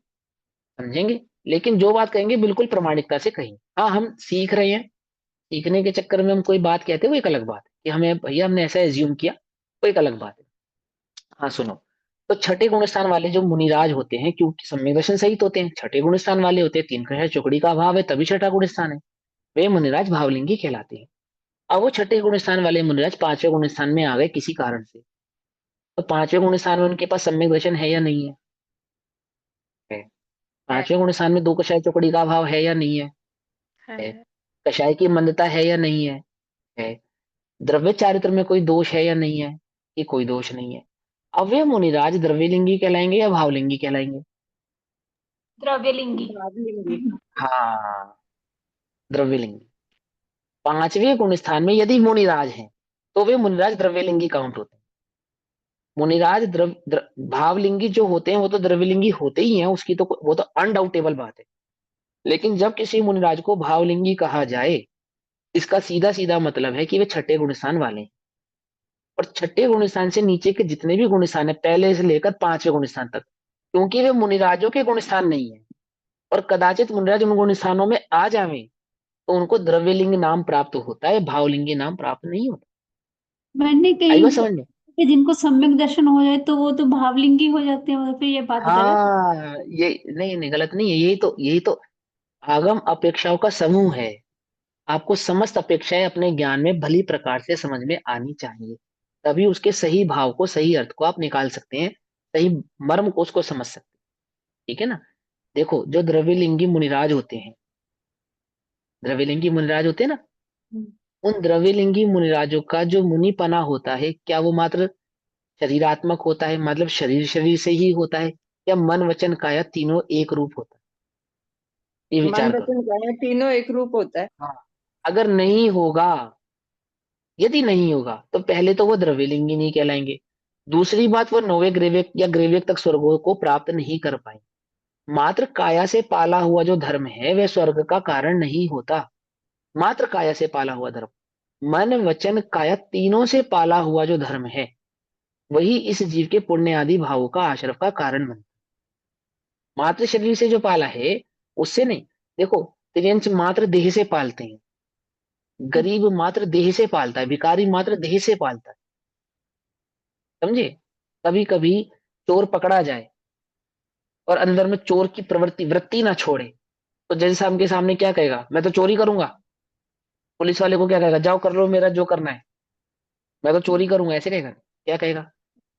समझेंगे, लेकिन जो बात कहेंगे बिल्कुल प्रामाणिकता से कहेंगे। हाँ, हम सीख रहे हैं, सीखने के चक्कर में हम कोई बात कहते हैं वो एक अलग बात है, कि हमें भैया हमने ऐसा एज्यूम किया, वो एक अलग बात है। हाँ सुनो, तो छठे गुण स्थान वाले जो मुनिराज होते हैं, क्योंकि सम्यक दर्शन सहित होते हैं, छठे गुण स्थान वाले होते हैं, तीन कक्षा चौकड़ी का अभाव है तभी छठा गुण स्थान है, वे मुनिराज भावलिंगी कहलाते हैं। अब वो छठे गुण स्थान वाले मुनिराज पांचवें गुण स्थान में आ गए किसी कारण से, तो पांचवें गुण स्थान में उनके पास सम्यक दर्शन है या नहीं है? है। है। पांचवें गुण स्थान में दो कषाय चौकड़ी का अभाव है या नहीं है? है। है। कषाय की मंदता है या नहीं है? है। द्रव्य चारित्र में कोई दोष है या नहीं है? कि कोई दोष नहीं है। अब वे मुनिराज द्रव्यलिंगी कहलाएंगे या भावलिंगी कहलाएंगे? द्रव्यलिंगी। भावलिंगी। हाँ, द्रव्यलिंगी। पांचवें गुण स्थान में यदि मुनिराज हैं तो वे मुनिराज द्रव्यलिंगी काउंट होते हैं। मुनिराज भावलिंगी जो होते हैं वो तो द्रव्यलिंगी होते ही हैं, उसकी तो वो तो अनडाउटेबल बात है। लेकिन जब किसी मुनिराज को भावलिंगी कहा जाए, इसका सीधा सीधा मतलब है कि वे छठे गुण स्थान वाले हैं। और छठे गुण स्थान से नीचे के जितने भी गुण स्थान है, पहले से लेकर पांचवें गुण स्थान तक, क्योंकि वे मुनिराजों के गुण स्थान नहीं है, और कदाचित मुनिराज उन गुण स्थानों में आ जावे तो उनको द्रव्यलिंग नाम प्राप्त होता है, भावलिंगी नाम प्राप्त नहीं होता। मैंने आई कहीं बात समझ में? देखा कि जिनको सम्यक दर्शन हो जाए तो वो तो भावलिंगी हो जाते हैं, मतलब फिर ये बात गलत है। हाँ, ये नहीं नहीं, गलत नहीं है, यही तो आगम अपेक्षाओं का समूह है। आपको समस्त अपेक्षाएं अपने ज्ञान में भली प्रकार से समझ में आनी चाहिए, तभी उसके सही भाव को, सही अर्थ को आप निकाल सकते हैं, सही मर्म को उसको समझ सकते हैं। ठीक है ना? देखो, जो द्रव्यलिंगी मुनिराज होते हैं, द्रव्यलिंगी मुनिराज होते हैं ना, हम्म। उन द्रव्यलिंगी मुनिराजों का जो मुनिपना होता है, क्या वो मात्र शरीरात्मक होता है, मतलब शरीर शरीर से ही होता है, या मन वचन काया तीनों एक रूप होता है? ये मन विचार करो। वचन काया तीनों एक रूप होता है। हाँ, अगर नहीं होगा, यदि नहीं होगा तो पहले तो वो द्रव्यलिंगी नहीं कहलाएंगे, दूसरी बात वो नौवे ग्रेविक या ग्रेविक तक स्वर्गों को प्राप्त नहीं कर पाएंगे। मात्र काया से पाला हुआ जो धर्म है वह स्वर्ग का कारण नहीं होता। मात्र काया से पाला हुआ धर्म, मन वचन काया तीनों से पाला हुआ जो धर्म है, वही इस जीव के पुण्य आदि भावों का आश्रव का कारण बनता है। मात्र शरीर से जो पाला है उससे नहीं। देखो, त्रियंच मात्र देह से पालते हैं, गरीब मात्र देह से पालता है, भिखारी मात्र देह से पालता है, समझे? कभी कभी चोर पकड़ा जाए और अंदर में चोर की प्रवृत्ति वृत्ति ना छोड़े, तो जज साहब के सामने क्या कहेगा? मैं तो चोरी करूंगा। पुलिस वाले को क्या कहेगा? जाओ कर लो मेरा जो करना है, मैं तो चोरी करूंगा, ऐसे कहेगा? क्या कहेगा?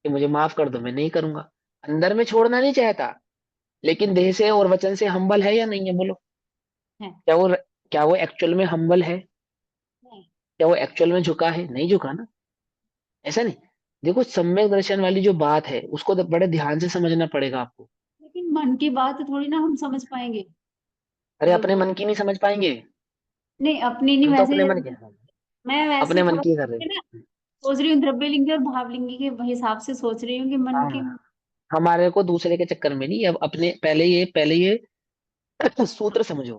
कि मुझे माफ कर दो, मैं नहीं करूंगा। अंदर में छोड़ना नहीं चाहता, लेकिन देह से और वचन से हम्बल है या नहीं है? बोलो। है। क्या वो एक्चुअल में हम्बल है? नहीं। क्या वो एक्चुअल में झुका है? नहीं झुका ना। ऐसा नहीं। देखो, सम्यक दर्शन वाली जो बात है उसको तो बड़े ध्यान से समझना पड़ेगा आपको। लेकिन मन की बात थोड़ी ना हम समझ पाएंगे। अरे अपने मन की नहीं समझ पाएंगे, नहीं अपनी नहीं, हम तो अपने वैसे मन के, मैं वैसे अपने मन थोड़ा की कर रहे ना हैं। सोच रही हूँ, द्रव्यलिंगी और भावलिंगी के हिसाब से सोच रही हूँ कि मन के। हाँ, हमारे को दूसरे के चक्कर में नहीं, अब अपने पहले ये सूत्र समझो,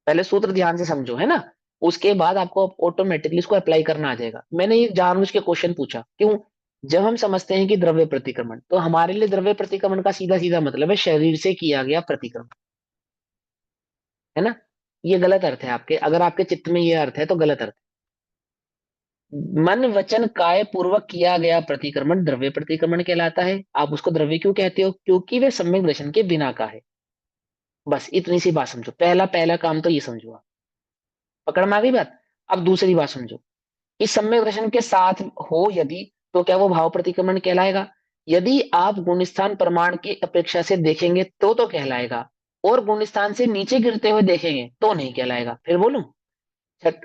पहले सूत्र ध्यान से समझो, है ना। उसके बाद आपको ऑटोमेटिकली इसको अप्लाई करना आ जाएगा। मैंने ये जानबूझ के क्वेश्चन पूछा क्यों? जब हम समझते हैं कि द्रव्य प्रतिक्रमण, तो हमारे लिए द्रव्य प्रतिक्रमण का सीधा सीधा मतलब है शरीर से किया गया प्रतिक्रमण, है ना। ये गलत अर्थ है आपके, अगर आपके चित्त में ये अर्थ है तो गलत अर्थ है। मन वचन काय पूर्वक किया गया प्रतिक्रमण द्रव्य प्रतिक्रमण कहलाता है। आप उसको द्रव्य क्यों कहते हो? क्योंकि वे सम्यक दर्शन के बिना का है। बस इतनी सी बात समझो, पहला पहला काम तो ये समझो आप। पकड़ में आ गई बात। अब दूसरी बात समझो, कि सम्यक दर्शन के साथ हो यदि, तो क्या वो भाव प्रतिक्रमण कहलाएगा? यदि आप गुणस्थान प्रमाण की अपेक्षा से देखेंगे तो कहलाएगा, और गुणस्थान से नीचे गिरते हुए देखेंगे तो नहीं कहलाएगा। फिर बोलूं,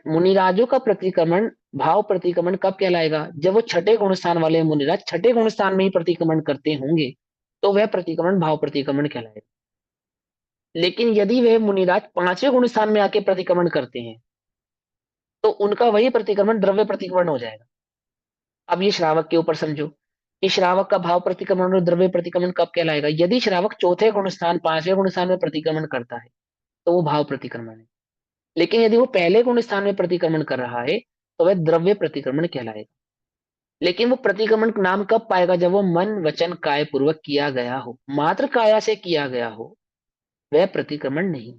मुनिराजों का प्रतिक्रमण भाव प्रतिक्रमण कब कहलाएगा? जब वो छठे गुणस्थान वाले मुनिराज छठे गुणस्थान में ही प्रतिक्रमण करते होंगे, तो वह प्रतिक्रमण भाव प्रतिक्रमण कहलाएगा। लेकिन यदि वह मुनिराज पांचवें गुणस्थान में आके प्रतिक्रमण करते हैं, तो उनका वही प्रतिक्रमण द्रव्य प्रतिक्रमण हो जाएगा। अब ये श्रावक के ऊपर समझो कि श्रावक का भाव प्रतिक्रमण और द्रव्य प्रतिक्रमण कब कहलाएगा? यदि श्रावक चौथे गुणस्थान पांचवें गुणस्थान में प्रतिक्रमण करता है, तो वो भाव प्रतिक्रमण है। लेकिन यदि वो पहले गुणस्थान में प्रतिक्रमण कर रहा है, तो वह द्रव्य प्रतिक्रमण कहलाएगा। लेकिन वो प्रतिक्रमण नाम कब पाएगा? जब वो मन वचन काय पूर्वक किया गया हो। मात्र काया से किया गया हो, वह प्रतिक्रमण नहीं।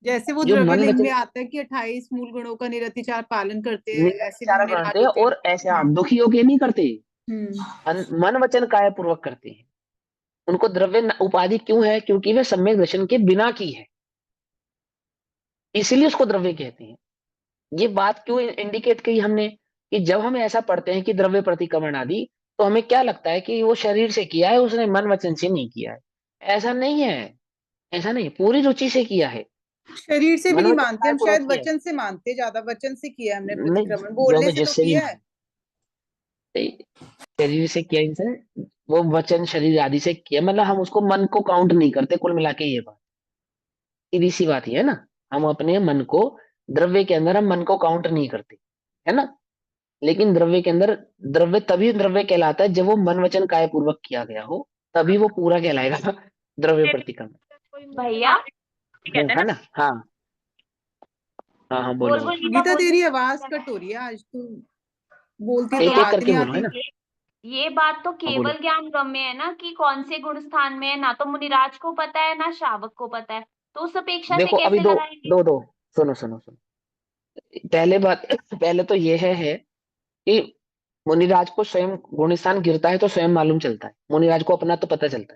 जैसे वो जो द्रव्य मन लिंग में वचन आता है कि 28 मूल गुणों का निरतिचार पालन करते हैं, ऐसे भी निराचार मुनिराज करते हैं, होते हैं। और ऐसे दुखी होके नहीं करते, हम्म। मन वचन काय पूर्वक करते हैं। उनको द्रव्य उपाधि क्यों है? क्योंकि वे सम्यक दर्शन के बिना की है, इसीलिए उसको द्रव्य कहते हैं। ये बात क्यों इंडिकेट की हमने, कि जब हम ऐसा पढ़ते हैं कि द्रव्य प्रतिक्रमण आदि, तो हमें क्या लगता है कि वो शरीर से किया है, उसने मन वचन से नहीं किया है। ऐसा नहीं है, ऐसा नहीं, पूरी रुचि से किया है, शरीर से भी मन नहीं वचन मानते काय हम, पूर्वक शायद किया है। वचन से मानते, ज्यादा वचन से किया है हमने नहीं, प्रतिक्रमण, जो बोलने मैं से तो जिससे भी किया है। शरीर से किया इनसे, वो वचन शरीर आदि से किया, मतलब हम उसको मन को काउंट नहीं करते, कुल मिला के ये बात सीधी सी बात ही है ना। हम अपने मन को, द्रव्य के अंदर हम मन को काउंट नहीं करते, है ना। लेकिन द्रव्य के अंदर, द्रव्य तभी द्रव्य कहलाता है जब वो मन वचन काय पूर्वक किया गया हो, तभी वो पूरा कहलाएगा द्रव्य प्रतिक्रमण। कोई भैया कहते हैं है ना। ना। हाँ हाँ हाँ, बोलो बोल बोलो। बोल गीता गीता बोल तेरी बोल। आवाज कट हो रही है आज, तू बोलती है तो एक एक बात करके नहीं बोलो, है आती। ना। ये बात तो हाँ बोलो। केवल ज्ञान ब्रह्म में है ना, कि कौन से गुण स्थान में है, ना तो मुनिराज को पता है ना श्रावक को पता है, तो उस अपेक्षा से देखो अभी कैसे दो लगाएंगे? दो दो सुनो सुनो सुनो। पहले बात पहले तो ये है कि मुनिराज को स्वयं गुणस्थान गिरता है तो स्वयं मालूम चलता है, मुनिराज को अपना तो पता चलता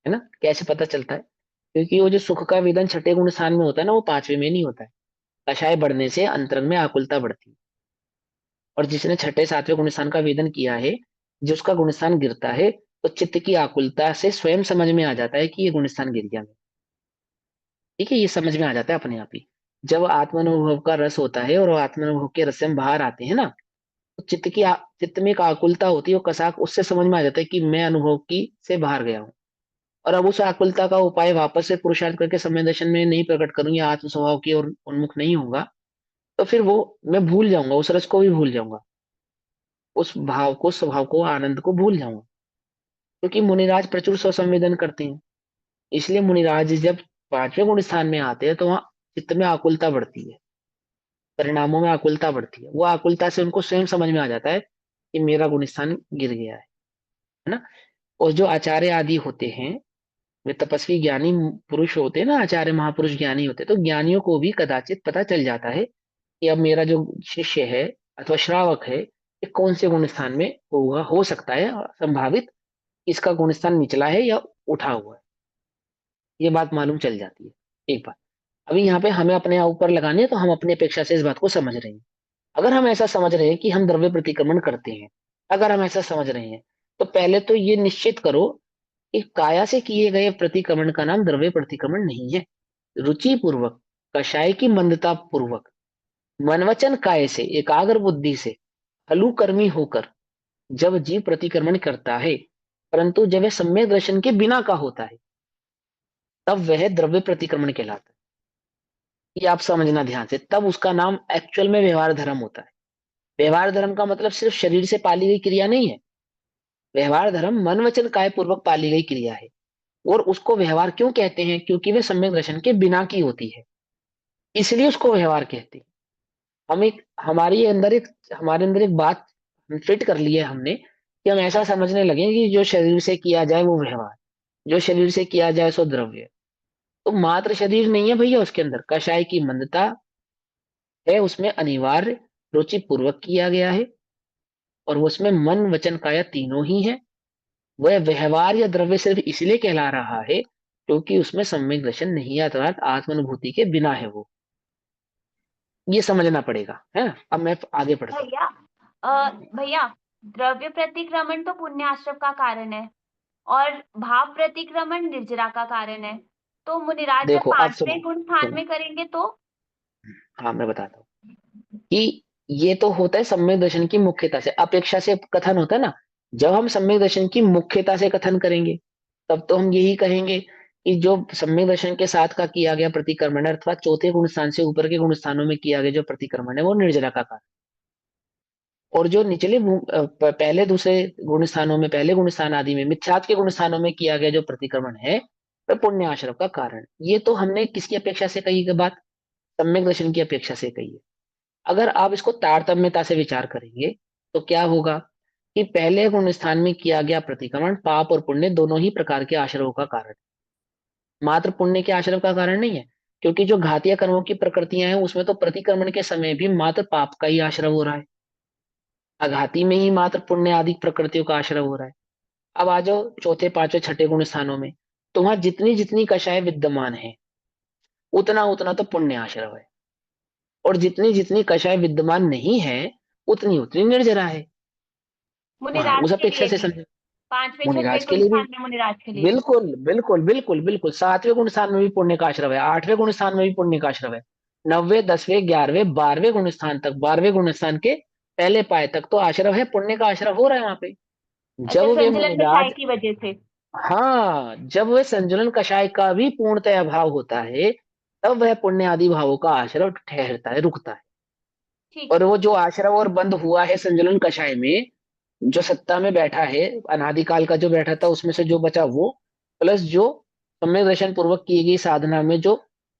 है ना। कैसे पता चलता है? क्योंकि वो जो सुख का वेदन छठे गुण स्थान में होता है ना, वो पांचवे में नहीं होता है। कषाय बढ़ने से अंतरंग में आकुलता बढ़ती है, और जिसने छठे सातवें गुण स्थान का वेदन किया है, जिसका गुणस्थान गिरता है, तो चित्त की आकुलता से स्वयं समझ में आ जाता है कि ये गुणस्थान गिर गया। ठीक है, ये समझ में आ जाता है अपने आप ही। जब आत्मानुभव का रस होता है और वो आत्मानुभव के रस से हम बाहर आते हैं ना, तो चित्त में एक आकुलता होती है, वो कसाक, उससे समझ में आ जाता है कि मैं अनुभव की से बाहर गया हूँ। और अब उस आकुलता का उपाय वापस से पुरुषार्थ करके समय दर्शन में नहीं प्रकट करूँ या आत्म स्वभाव की ओर उन्मुख नहीं होगा, तो फिर वो मैं भूल जाऊंगा, उस रस को भी भूल जाऊंगा, उस भाव को, स्वभाव को, आनंद को भूल जाऊंगा। क्योंकि मुनिराज प्रचुर स्वसंवेदन करते हैं, इसलिए मुनिराज जब पांचवें गुण स्थान में आते हैं, तो वहां चित्त में आकुलता बढ़ती है, परिणामों में आकुलता बढ़ती है। वो आकुलता से उनको स्वयं समझ में आ जाता है कि मेरा गुण स्थान गिर गया है ना। और जो आचार्य आदि होते हैं, वे तपस्वी ज्ञानी पुरुष होते हैं ना, आचार्य महापुरुष ज्ञानी होते हैं, तो ज्ञानियों को भी कदाचित पता चल जाता है कि अब मेरा जो शिष्य है अथवा श्रावक है, ये कौन से गुण स्थान में होगा, हो सकता है और संभावित इसका गुण स्थान निचला है या उठा हुआ है। ये बात मालूम चल जाती है। एक बात अभी यहाँ पे हमें अपने ऊपर लगानी है, तो हम अपनी अपेक्षा से इस बात को समझ रहे हैं। अगर हम ऐसा समझ रहे हैं कि हम द्रव्य प्रतिक्रमण करते हैं, अगर हम ऐसा समझ रहे हैं, तो पहले तो ये निश्चित करो कि काया से किए गए प्रतिक्रमण का नाम द्रव्य प्रतिक्रमण नहीं है। रुचि पूर्वक, कषाय की मंदता पूर्वक, मनवचन काय से, एकाग्र बुद्धि से, हलुकर्मी होकर जब जीव प्रतिक्रमण करता है, परंतु जब वह सम्यक दर्शन के बिना का होता है, तब वह द्रव्य प्रतिक्रमण कहलाता है। ये आप समझना ध्यान से, तब उसका नाम एक्चुअल में व्यवहार धर्म होता है। व्यवहार धर्म का मतलब सिर्फ शरीर से पाली गई क्रिया नहीं है। व्यवहार धर्म मन वचन काय पूर्वक पाली गई क्रिया है। और उसको व्यवहार क्यों कहते हैं? क्योंकि वे सम्यक दर्शन के बिना की होती है, इसलिए उसको व्यवहार कहते हैं। हम एक हमारे अंदर एक बात फिट कर ली है हमने, कि हम ऐसा समझने लगे कि जो शरीर से किया जाए वो व्यवहार, जो शरीर से किया जाए सो द्रव्य। तो मात्र शरीर नहीं है भैया, उसके अंदर कषाय की मंदता है, उसमें अनिवार्य रुचि पूर्वक किया गया है, और उसमें मन वचन काया तीनों ही है। वह व्यवहार या द्रव्य सिर्फ इसलिए कहला रहा है क्योंकि उसमें सम्यक दर्शन नहीं है, अर्थात आत्मानुभूति के बिना है वो। ये समझना पड़ेगा, है ना? अब मैं आगे बढ़ता हूँ। भैया द्रव्य प्रतिक्रमण तो पुण्य आश्रम का कारण है और भाव प्रतिक्रमण निर्जरा का कारण है। तो मुनिराज जब देखो अब सुनो, 5वें गुण स्थान में करेंगे तो हाँ मैं बताता हूँ कि ये तो होता है सम्यक दर्शन की मुख्यता से, अपेक्षा से कथन होता है ना। जब हम सम्यक दर्शन की मुख्यता से कथन करेंगे तब तो हम यही कहेंगे कि जो सम्यक दर्शन के साथ का किया गया प्रतिक्रमण है, अथवा चौथे गुण स्थान से ऊपर के गुण स्थानों में किया गया जो प्रतिक्रमण है वो निर्जरा का कारण, और जो निचले पहले दूसरे गुण स्थानों में, पहले गुण स्थान आदि में, मिथ्यात्व के गुण स्थानों में किया गया जो प्रतिक्रमण है वह पुण्य आश्रम का कारण। ये तो हमने किसकी अपेक्षा से कही बात? सम्यक दर्शन की अपेक्षा से कही है। अगर आप इसको तारतम्यता से विचार करेंगे तो क्या होगा कि पहले गुण स्थान में किया गया प्रतिक्रमण पाप और पुण्य दोनों ही प्रकार के आश्रयों का कारण है, मात्र पुण्य के आश्रय का कारण नहीं है। क्योंकि जो घातीय कर्मों की प्रकृतियां हैं उसमें तो प्रतिक्रमण के समय भी मात्र पाप का ही आश्रय हो रहा है, अघाती में ही मात्र पुण्य आदि प्रकृतियों का आश्रय हो रहा है। अब आ जाओ चौथे पांचवे छठे गुण स्थानों में, तो वहां जितनी जितनी कषाय विद्यमान है उतना उतना तो पुण्य आश्रय है, और जितनी जितनी कषाय विद्यमान नहीं है उतनी उतनी निर्जरा है। वहां मुनिराज उस के अपेक्षा लिए से भी समझे। 5वें छठवें मुनिराज के गुण लिए भी स्थान में मुनिराज के लिए भी। बिल्कुल बिल्कुल बिल्कुल बिल्कुल, सातवें गुण स्थान में भी पुण्य का आश्रय है, आठवें गुण स्थान में भी पुण्य का आश्रय है, नौवे दसवें ग्यारहवें बारहवें गुण स्थान तक, बारहवें गुण स्थान के पहले पाए तक तो आश्रय है, पुण्य का आश्रय हो रहा है वहां पे। अच्छा, जब वे संजलन कषाय मुनिराज, की वजह से। हाँ जब वह संजुलन कषाय का भी पूर्णतः अभाव होता है तब वह पुण्य आदि भावों का आश्रय ठहरता है, रुकता है। ठीक और है। वो जो आश्रय और बंद हुआ है संजुलन कषाय में, जो सत्ता में बैठा है, अनादिकाल का जो बैठा था उसमें से जो बचा वो, प्लस जो सम्यक दर्शन पूर्वक की गई साधना में जो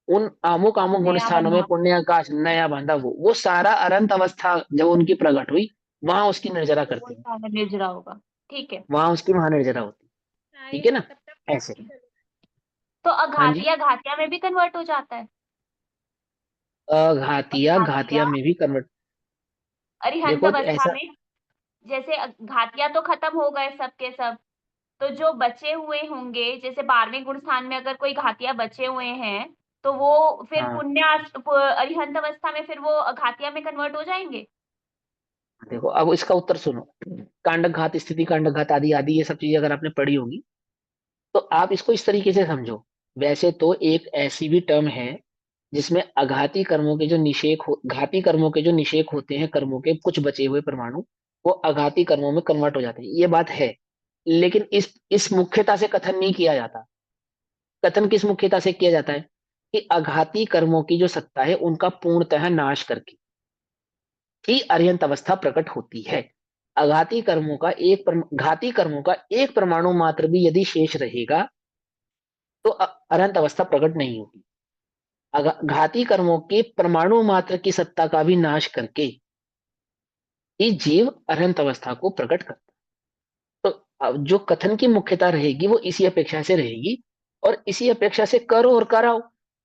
उन आमुक आमुक गुण नया स्थानों में बंधा। पुण्य का नया बांधा, वो सारा अनंत अवस्था जब उनकी प्रकट हुई वहां उसकी निर्जरा तो वो करते हैं, सारा निर्जरा होगा। ठीक है। वहां उसकी महानिर्जरा होती है। ठीक है ना? तब तक ऐसे। तो हाँ जी। अघातिया घातिया में भी कन्वर्ट हो जाता है। घातिया घातिया घातिया में भी कन्वर्ट। अरिहंत देखो अवस्था ऐसा, में, जैसे घातिया तो खत्म हो गए सब के सब, तो जो बचे हुए होंगे, जैसे 12वें गुण स्थान में अगर कोई घातिया बचे हुए हैं तो वो फिर हाँ अरिहंत अवस्था में फिर वो घातिया में कन्वर्ट हो जाएंगे। देखो अब इसका उत्तर सुनो। कांडक घात, स्थिति कांडक घात आदि आदि ये सब चीजें अगर आपने पढ़ी होगी तो आप इसको इस तरीके से समझो। वैसे तो एक ऐसी भी टर्म है जिसमें अघाती कर्मों के जो निषेक हो, घाती कर्मों के जो निषेक होते हैं, कर्मों के कुछ बचे हुए परमाणु वो अघाती कर्मों में कन्वर्ट हो जाते हैं, ये बात है। लेकिन इस मुख्यता से कथन नहीं किया जाता। कथन किस मुख्यता से किया जाता है कि अघाती कर्मों की जो सत्ता है उनका पूर्णतः नाश करके ही अरिहंत अवस्था प्रकट होती है। घाती कर्मों का एक परमाणु मात्र भी यदि शेष रहेगा तो अरिहंत अवस्था प्रकट नहीं होगी। घाती कर्मों के परमाणु मात्र की सत्ता का भी नाश करके ही जीव अरिहंत अवस्था को प्रकट करता है। तो अब जो कथन की मुख्यता रहेगी वो इसी अपेक्षा से रहेगी, और इसी अपेक्षा से करो और कराओ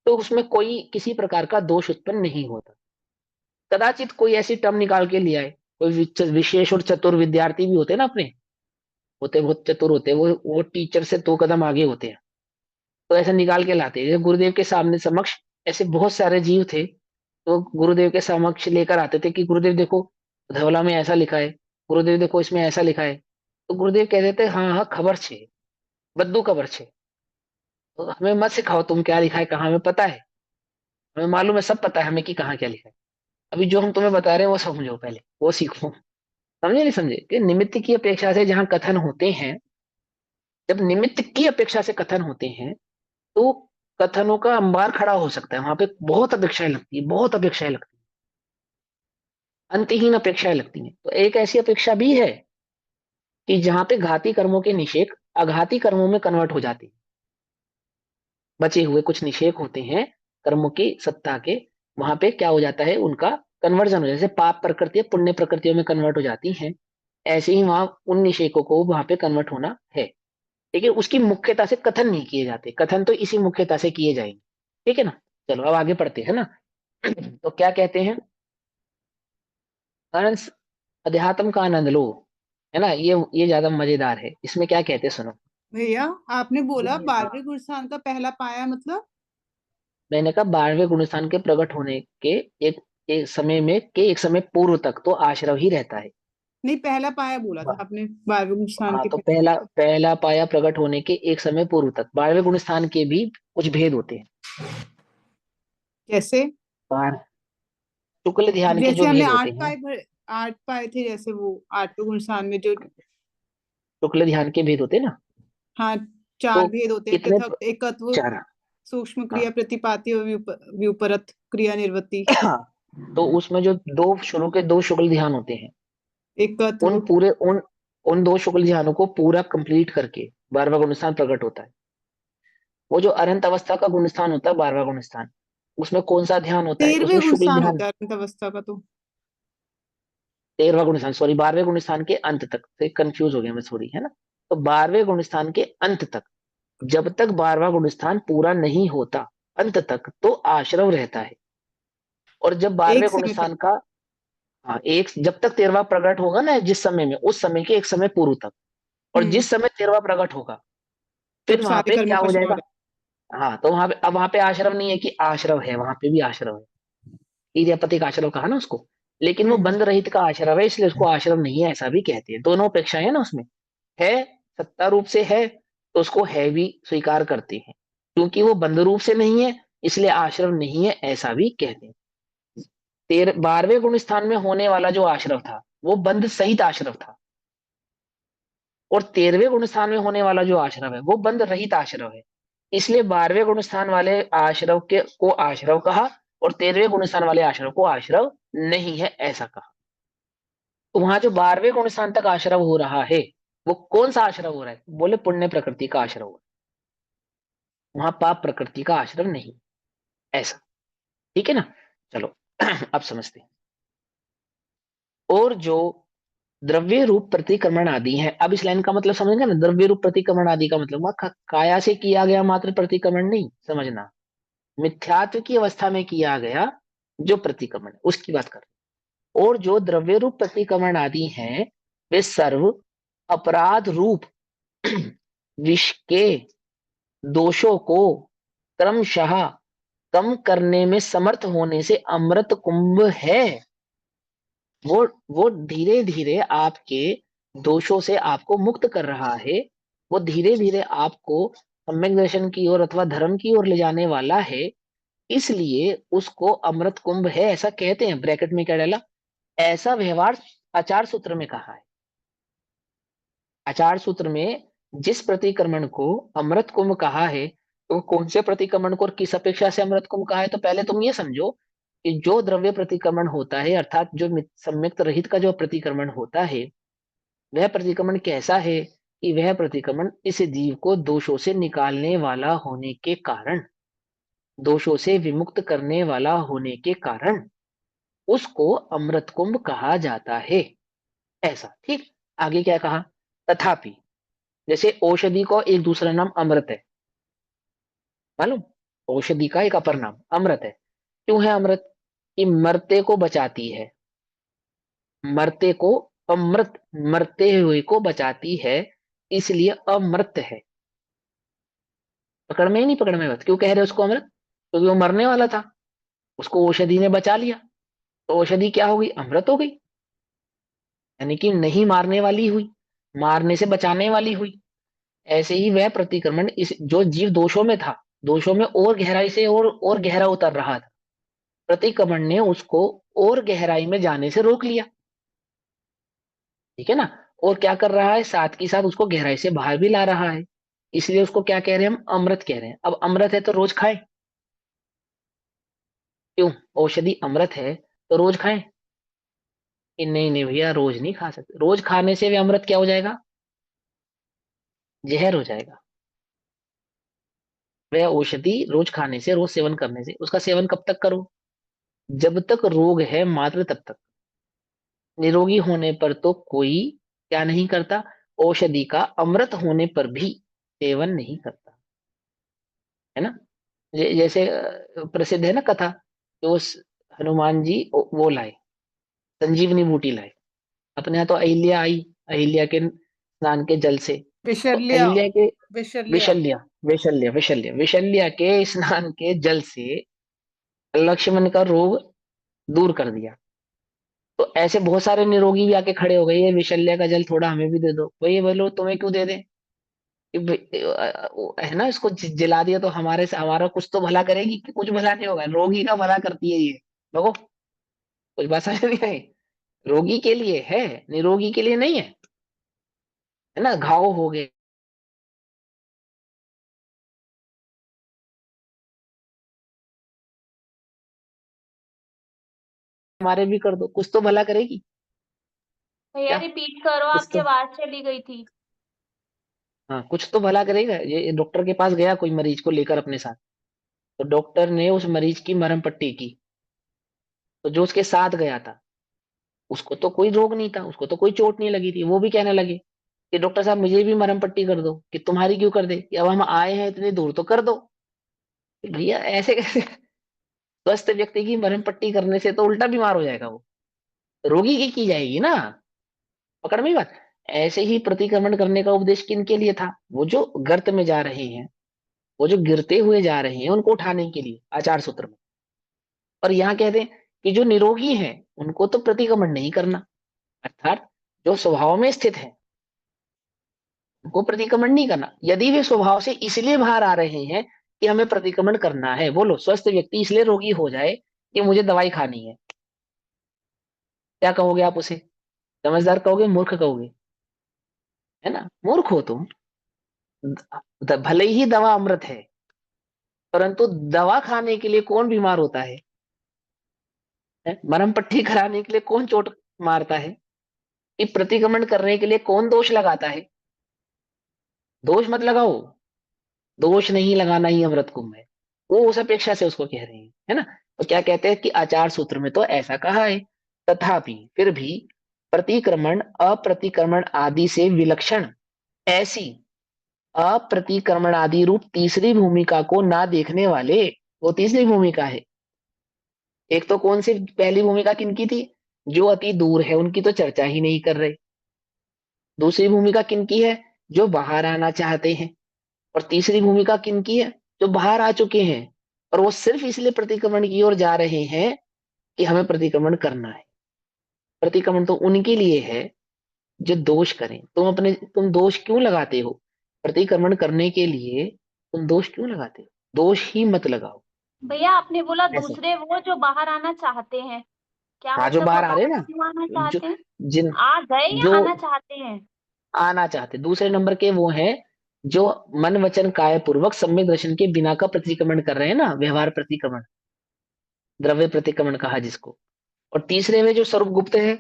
तो उसमें कोई किसी प्रकार का दोष उत्पन्न नहीं होता। कदाचित कोई ऐसी टर्म निकाल के लिया है, कोई विशेष और चतुर विद्यार्थी भी होते हैं ना अपने, होते बहुत चतुर होते हैं वो टीचर से 2 कदम आगे होते हैं, तो ऐसे निकाल के लाते हैं। जैसे गुरुदेव के सामने समक्ष ऐसे बहुत सारे जीव थे, तो गुरुदेव के समक्ष लेकर आते थे कि गुरुदेव देखो धवला में ऐसा लिखा है, गुरुदेव देखो इसमें ऐसा लिखा है। तो गुरुदेव कह देते हाँ हाँ खबर छे, बद्दू खबर छे, तो हमें मत सिखाओ तुम क्या लिखा है कहाँ, हमें पता है, हमें मालूम है, सब पता है हमें कि कहाँ क्या लिखा है। अभी जो हम तुम्हें बता रहे हैं वो समझो, पहले वो सीखो। समझे नहीं समझे? कि निमित्त की अपेक्षा से जहां कथन होते हैं, जब निमित्त की अपेक्षा से कथन होते हैं तो कथनों का अंबार खड़ा हो सकता है, वहां पे बहुत अपेक्षाएं लगती है, बहुत अपेक्षाएं लगती है, अंतहीन अपेक्षाएं लगती हैं। तो एक ऐसी अपेक्षा भी है कि जहां पे घाती कर्मों के निषेक अघाती कर्मों में कन्वर्ट हो जाते हैं, बचे हुए कुछ निषेक होते हैं कर्मों की सत्ता के, वहां पे क्या हो जाता है, उनका कन्वर्जन हो जाता है। जैसे पाप प्रकृति पुण्य प्रकृतियों में कन्वर्ट हो जाती हैं, ऐसे ही वहां उन निषेकों को वहां पे कन्वर्ट होना है। लेकिन उसकी मुख्यता से कथन नहीं किए जाते, कथन तो इसी मुख्यता से किए जाएंगे। ठीक है ना। चलो अब आगे पढ़ते हैं ना। तो क्या कहते हैं, अंश अध्यात्म का आनंद लो, है ना। ये ज्यादा मजेदार है। इसमें क्या कहते हैं सुनो। भैया आपने बोला हाँ, 12वें गुणस्थान का पहला पाया मतलब? मैंने कहा 12वें गुणस्थान के प्रकट होने के एक समय में के एक समय पूर्व तक तो आश्रव ही रहता है। नहीं, पहला पाया बोला था आपने 12वें गुणस्थान हाँ, के तो पहले। पहला पहला पाया प्रकट होने के एक समय पूर्व तक 12वें गुणस्थान के भी कुछ भेद होते हैं। जैसे बार शुक्ल ध्यान के जैसे जो हमने भेद होते आठ हैं, पाए 8 पाए थे, जैसे वो 8वें गुणस्थान में जो, शुक्ल ध्यान के भेद होते हैं ना। हाँ, तो 4 भेद होते हैं: कितने, पृथक, एकत्व, चार। सूक्ष्म क्रिया, हाँ। प्रतिपाती और व्युपरत क्रिया, निर्वृत्ति। तो उसमें जो दो शुरू के दो शुक्ल ध्यान होते हैं, एकत्व। उन पूरे उन दो शुक्ल ध्यानों को पूरा कंप्लीट करके 12वां गुणस्थान प्रकट होता है। वो जो अनंत अवस्था का गुणस्थान होता है 12वां गुणस्थान, उसमें कौन सा ध्यान होता है, 13वें उसमें शुक्ल गुणस्थान ध्यान। होता है अनंत अवस्था का तो। 13वां गुणस्थान, सॉरी 12वें गुणस्थान के अंत तक से कंफ्यूज हो गया मैं थोड़ी, है ना। तो 12वें गुणस्थान के अंत तक, जब तक 12वां गुणस्थान पूरा नहीं होता, अंत तक तो आश्रव रहता है। और जब एक 12वें समय तक। गुणस्थान का, हाँ, एक जब तक 13वां प्रकट होगा ना, जिस समय में, उस समय के एक समय पूर्व तक, और हम्म। जिस समय 13वां प्रकट होगा, तब फिर वहां सारे पे कर्मों क्या का हो क्षय हो जाएगा। जाता हाँ, तो वहां पे अब वहां पे आश्रव नहीं है कि आश्रव है, वहां पे भी आश्रव है। इरियापति का आश्रव कहा ना उसको, लेकिन है। वो बंध रहित का आश्रव है, इसलिए उसको आश्रव नहीं है ऐसा भी कहते हैं। दोनों अपेक्षाएं है ना उसमें, है, सत्ता रूप से है तो उसको है भी स्वीकार करते हैं, क्योंकि वो बंध रूप से नहीं है इसलिए आश्रव नहीं है ऐसा भी कहते हैं। 12वें गुण स्थान में होने वाला जो आश्रव था वो बंध सहित आश्रव था, और 13वें गुण स्थान में होने वाला जो आश्रव है वो बंध रहित आश्रव है। इसलिए 12वें गुण स्थान वाले आश्रव के को आश्रव कहा, और 13वें गुण स्थान वाले आश्रव को आश्रव नहीं है ऐसा कहा। तो वहां जो 12वें गुण स्थान तक आश्रव हो रहा है, वो कौन सा आश्रव हो रहा है, बोले पुण्य प्रकृति का आश्रव हो रहा है, वहां पाप प्रकृति का आश्रव नहीं, ऐसा। ठीक है ना। चलो अब समझते हैं। और जो द्रव्य रूप प्रतिक्रमण आदि है, अब इस लाइन का मतलब समझेंगे ना। द्रव्य रूप प्रतिक्रमण आदि का मतलब वहां काया से किया गया मात्र प्रतिक्रमण नहीं समझना, मिथ्यात्व की अवस्था में किया गया जो प्रतिक्रमण है उसकी बात कर। और जो द्रव्य रूप प्रतिक्रमण आदि हैं, वे सर्व अपराध रूप विष के दोषों को क्रमशः कम करने में समर्थ होने से अमृत कुंभ है। वो धीरे धीरे आपके दोषों से आपको मुक्त कर रहा है, वो धीरे धीरे आपको सम्यक दर्शन की ओर अथवा धर्म की ओर ले जाने वाला है, इसलिए उसको अमृत कुंभ है ऐसा कहते हैं। ब्रैकेट में क्या डाला, ऐसा व्यवहार आचार सूत्र में कहा है। आचार सूत्र में जिस प्रतिक्रमण को अमृत कुंभ कहा है, तो कौन से प्रतिक्रमण को और किस अपेक्षा से अमृत कुंभ कहा है, तो पहले तुम ये समझो कि जो द्रव्य प्रतिक्रमण होता है, अर्थात जो सम्यक्त रहित का जो प्रतिक्रमण होता है, वह प्रतिक्रमण कैसा है कि वह प्रतिक्रमण इस जीव को दोषों से निकालने वाला होने के कारण, दोषों से विमुक्त करने वाला होने के कारण उसको अमृत कुंभ कहा जाता है, ऐसा। ठीक। आगे क्या कहा, तथापि जैसे औषधि को एक दूसरा नाम अमृत है, मालूम, औषधि का एक अपर नाम अमृत है। क्यों है अमृत, कि मरते को बचाती है, मरते को अमृत, मरते हुए को बचाती है, इसलिए अमृत है। पकड़ में ही नहीं, पकड़ में बात, क्यों कह रहे उसको अमृत, क्योंकि वो मरने वाला था, उसको औषधि ने बचा लिया, तो औषधि क्या हो गई, अमृत हो गई, यानी कि नहीं मारने वाली हुई, मारने से बचाने वाली हुई। ऐसे ही वह प्रतिक्रमण इस जो जीव दोषों में था, दोषों में और गहराई से और गहरा उतर रहा था, प्रतिक्रमण ने उसको और गहराई में जाने से रोक लिया। ठीक है ना। और क्या कर रहा है, साथ के साथ उसको गहराई से बाहर भी ला रहा है। इसलिए उसको क्या कह रहे हैं हम, अमृत कह रहे हैं। अब अमृत है तो रोज खाएं, क्यों? औषधि अमृत है तो रोज खाएं? कि नहीं नहीं भैया, रोज नहीं खा सकते, रोज खाने से भी अमृत क्या हो जाएगा, जहर हो जाएगा। वह औषधि रोज खाने से, रोज सेवन करने से, उसका सेवन कब तक करो, जब तक रोग है मात्र तब तक। निरोगी होने पर तो कोई क्या नहीं करता, औषधि का अमृत होने पर भी सेवन नहीं करता, है ना। जैसे प्रसिद्ध है ना कथा कि हनुमान जी वो लाए, संजीवनी बूटी लाए। अपने यहाँ तो अहिल्या आई, अहिल्या के स्नान के जल से। तो विशल्य अहिल्या के विशल्य विशल्य के स्नान के जल से लक्ष्मण का रोग दूर कर दिया। तो ऐसे बहुत सारे निरोगी भी आके खड़े हो गए, ये विशल्य का जल थोड़ा हमें भी दे दो। वही बोलो तुम्हें क्यों दे दें, कि है ना, इसको जिला दिया तो हमारे से हमारा कुछ तो भला करेगी, कि कुछ भला नहीं होगा, रोगी का भला करती है ये। देखो, कुछ बात समझ नहीं आई। रोगी के लिए है, निरोगी के लिए नहीं है, है ना। घाव हो गए, हमारे भी कर दो, कुछ तो भला करेगी भैया क्या, रिपीट करो, कुछ आपकी तो। आवाज चली गई थी। हाँ, कुछ तो भला करेगा। ये डॉक्टर के पास गया कोई मरीज को लेकर अपने साथ, तो डॉक्टर ने उस मरीज की मरहम पट्टी की। तो जो उसके साथ गया था, उसको तो कोई रोग नहीं था, उसको तो कोई चोट नहीं लगी थी। वो भी कहने लगे कि डॉक्टर साहब मुझे भी मरहम पट्टी कर दो। कि तुम्हारी क्यों कर दे, कि अब हम आए हैं इतनी दूर तो कर दो। कि भैया ऐसे कैसे, स्वस्थ व्यक्ति की मरहम पट्टी करने से तो उल्टा बीमार हो जाएगा वो, रोगी की जाएगी ना। पकड़ में बात। ऐसे ही प्रतिक्रमण करने का उपदेश किन के लिए था, वो जो गर्त में जा रहे हैं, वो जो गिरते हुए जा रहे हैं, उनको उठाने के लिए आचार सूत्र में। और यहाँ कहते हैं कि जो निरोगी हैं उनको तो प्रतिक्रमण नहीं करना, अर्थात जो स्वभाव में स्थित है उनको प्रतिक्रमण नहीं करना। यदि वे स्वभाव से इसलिए बाहर आ रहे हैं कि हमें प्रतिक्रमण करना है, बोलो स्वस्थ व्यक्ति इसलिए रोगी हो जाए कि मुझे दवाई खानी है, क्या कहोगे आप उसे, समझदार कहोगे, मूर्ख कहोगे, है ना। मूर्ख हो तुम। भले ही दवा अमृत है, परंतु दवा खाने के लिए कौन बीमार होता है? मरहम पट्टी कराने के लिए कौन चोट मारता है? कि प्रतिक्रमण करने के लिए कौन दोष लगाता है? दोष मत लगाओ, दोष नहीं लगाना ही अमृत कुंभ है। वो उस अपेक्षा से उसको कह रहे हैं, है ना। तो क्या कहते हैं कि आचार सूत्र में तो ऐसा कहा है, तथापि फिर भी प्रतिक्रमण अप्रतिक्रमण आदि से विलक्षण ऐसी अप्रतिक्रमण आदि रूप तीसरी भूमिका को ना देखने वाले, वो तीसरी भूमिका है। एक तो कौन सी पहली भूमिका किनकी थी, जो अति दूर है उनकी तो चर्चा ही नहीं कर रहे। दूसरी भूमिका किनकी है, जो बाहर आना चाहते हैं। और तीसरी भूमिका किनकी है, जो बाहर आ चुके हैं और वो सिर्फ इसलिए प्रतिक्रमण की ओर जा रहे हैं कि हमें प्रतिक्रमण करना है। प्रतिक्रमण तो उनके लिए है जो दोष करें। तुम दोष क्यों लगाते हो, प्रतिक्रमण करने के लिए तुम दोष क्यों लगाते हो, दोष ही मत लगाओ। भैया आपने बोला ऐसा, दूसरे वो जो बाहर आना चाहते हैं, क्या हाँ, जो मतलब वो बाहर आ रहे हैं बाहर ना, क्यों आना जो चाहते हैं? जिन आ गए या जो आना चाहते हैं? आना चाहते, दूसरे नंबर के वो हैं जो मन वचन काय पूर्वक सम्यक दर्शन के बिना का प्रतिक्रमण कर रहे हैं ना, व्यवहार प्रतिक्रमण, द्रव्य प्रतिक्रमण कहा जिसको। और तीसरे में जो स्वरूप गुप्त है,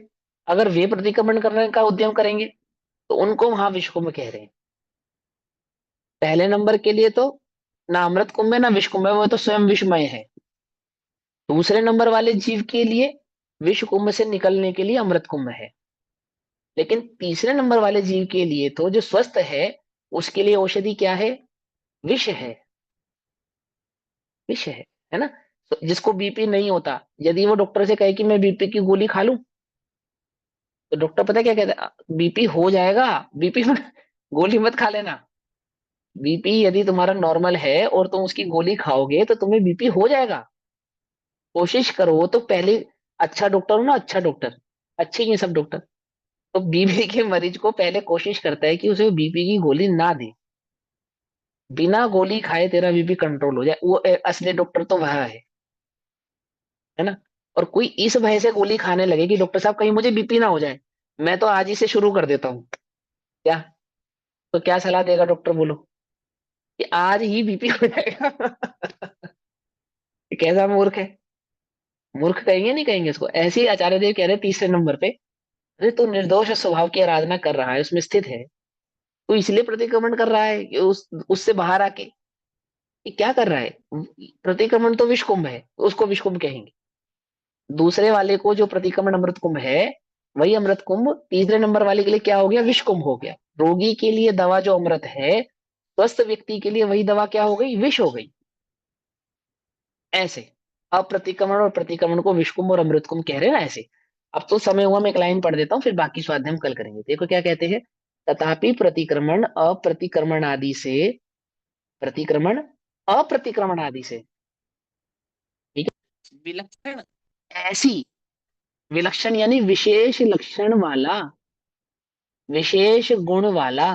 अगर वे प्रतिक्रमण करने का उद्यम करेंगे तो उनको वहां विश्व कुंभ कह रहे हैं। पहले नंबर के लिए तो ना अमृत कुंभ है ना विश्व कुंभ है, वो तो स्वयं विश्वमय है। दूसरे नंबर वाले जीव के लिए विश्व कुंभ से निकलने के लिए अमृत कुंभ है। लेकिन तीसरे नंबर वाले जीव के लिए तो जो स्वस्थ है, उसके लिए औषधि क्या है, विष है, विष है ना। तो जिसको बीपी नहीं होता, यदि वो डॉक्टर से कहे कि मैं बीपी की गोली खा लूं, तो डॉक्टर पता है क्या कहता है, बीपी हो जाएगा, बीपी में गोली मत खा लेना। बीपी यदि तुम्हारा नॉर्मल है और तुम उसकी गोली खाओगे तो तुम्हें बीपी हो जाएगा। कोशिश करो तो पहले, अच्छा डॉक्टर हो ना, अच्छा डॉक्टर, अच्छे ही हैं सब डॉक्टर, तो बीपी के मरीज को पहले कोशिश करता है कि उसे बीपी की गोली ना दे, बिना गोली खाए तेरा बीपी कंट्रोल हो जाए। वो असली डॉक्टर तो वह है ना। और कोई इस भय से गोली खाने लगे कि डॉक्टर साहब कहीं मुझे बीपी ना हो जाए, मैं तो आज ही से शुरू कर देता हूँ, क्या, तो क्या सलाह देगा डॉक्टर, बोलो। कि आज ही बीपी हो जाएगा। ये कैसा मूर्ख है? मूर्ख कहेंगे नहीं कहेंगे इसको? ऐसे ही आचार्य देव कह रहे तीसरे नंबर पे, अरे तू निर्दोष स्वभाव की आराधना कर रहा है, उसमें स्थित है, तू इसलिए प्रतिक्रमण कर रहा है कि उससे बाहर आके ये क्या कर रहा है? प्रतिक्रमण तो विषकुंभ है, उसको विषकुंभ कहेंगे। दूसरे वाले को जो प्रतिक्रमण अमृत कुंभ है, वही अमृत कुंभ तीसरे नंबर वाले के लिए क्या हो गया? विषकुंभ हो गया। रोगी के लिए दवा जो अमृत है, स्वस्थ व्यक्ति के लिए वही दवा क्या हो गई? विष हो गई। ऐसे अप्रतिक्रमण और प्रतिक्रमण को विषकुंभ और अमृत कुंभ कह रहे हैं ना, ऐसे। अब तो समय हुआ, मैं एक लाइन पढ़ देता हूँ, फिर बाकी स्वाध्याय हम कल करेंगे। देखो क्या कहते हैं, तथापि प्रतिक्रमण अप्रतिक्रमण आदि से, प्रतिक्रमण अप्रतिक्रमण आदि से, ठीक है, विलक्षण, ऐसी, विलक्षण यानी विशेष लक्षण वाला, विशेष गुण वाला।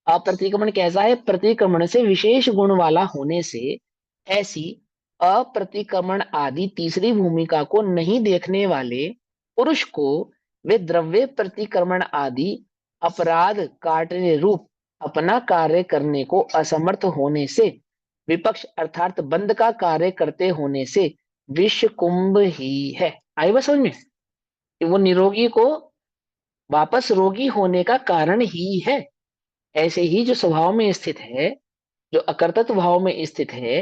अप्रतिक्रमण कैसा है? प्रतिक्रमण से विशेष गुण वाला होने से, ऐसी अप्रतिक्रमण आदि तीसरी भूमिका को नहीं देखने वाले पुरुष को वे द्रव्य प्रतिक्रमण आदि अपराध काटने रूप अपना कार्य करने को असमर्थ होने से, विपक्ष अर्थात बंध का कार्य करते होने से विष कुंभ ही है। आई बात समझ में? कि वो निरोगी को वापस रोगी होने का कारण ही है। ऐसे ही जो स्वभाव में स्थित है, जो अकर्तृत्व भाव में स्थित है,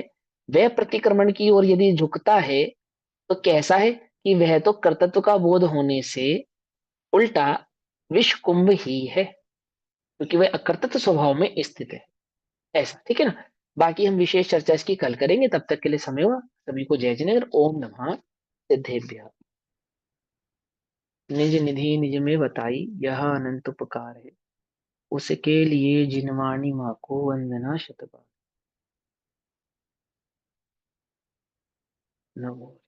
वह प्रतिक्रमण की ओर यदि झुकता है तो कैसा है? कि वह तो कर्तृत्व का बोध होने से उल्टा विष कुंभ ही है, क्योंकि वह अकर्तृत्व स्वभाव में स्थित है। ऐसा, ठीक है ना? बाकी हम विशेष चर्चा इसकी कल करेंगे। तब तक के लिए समय हुआ, सभी को जय जिनेन्द्र। ओम नमः सिद्धेभ्यः। निज निधि निज में बताई, यह अनंत उपकार है, उसके लिए जिनवाणी माँ को वंदना शतबार। नमो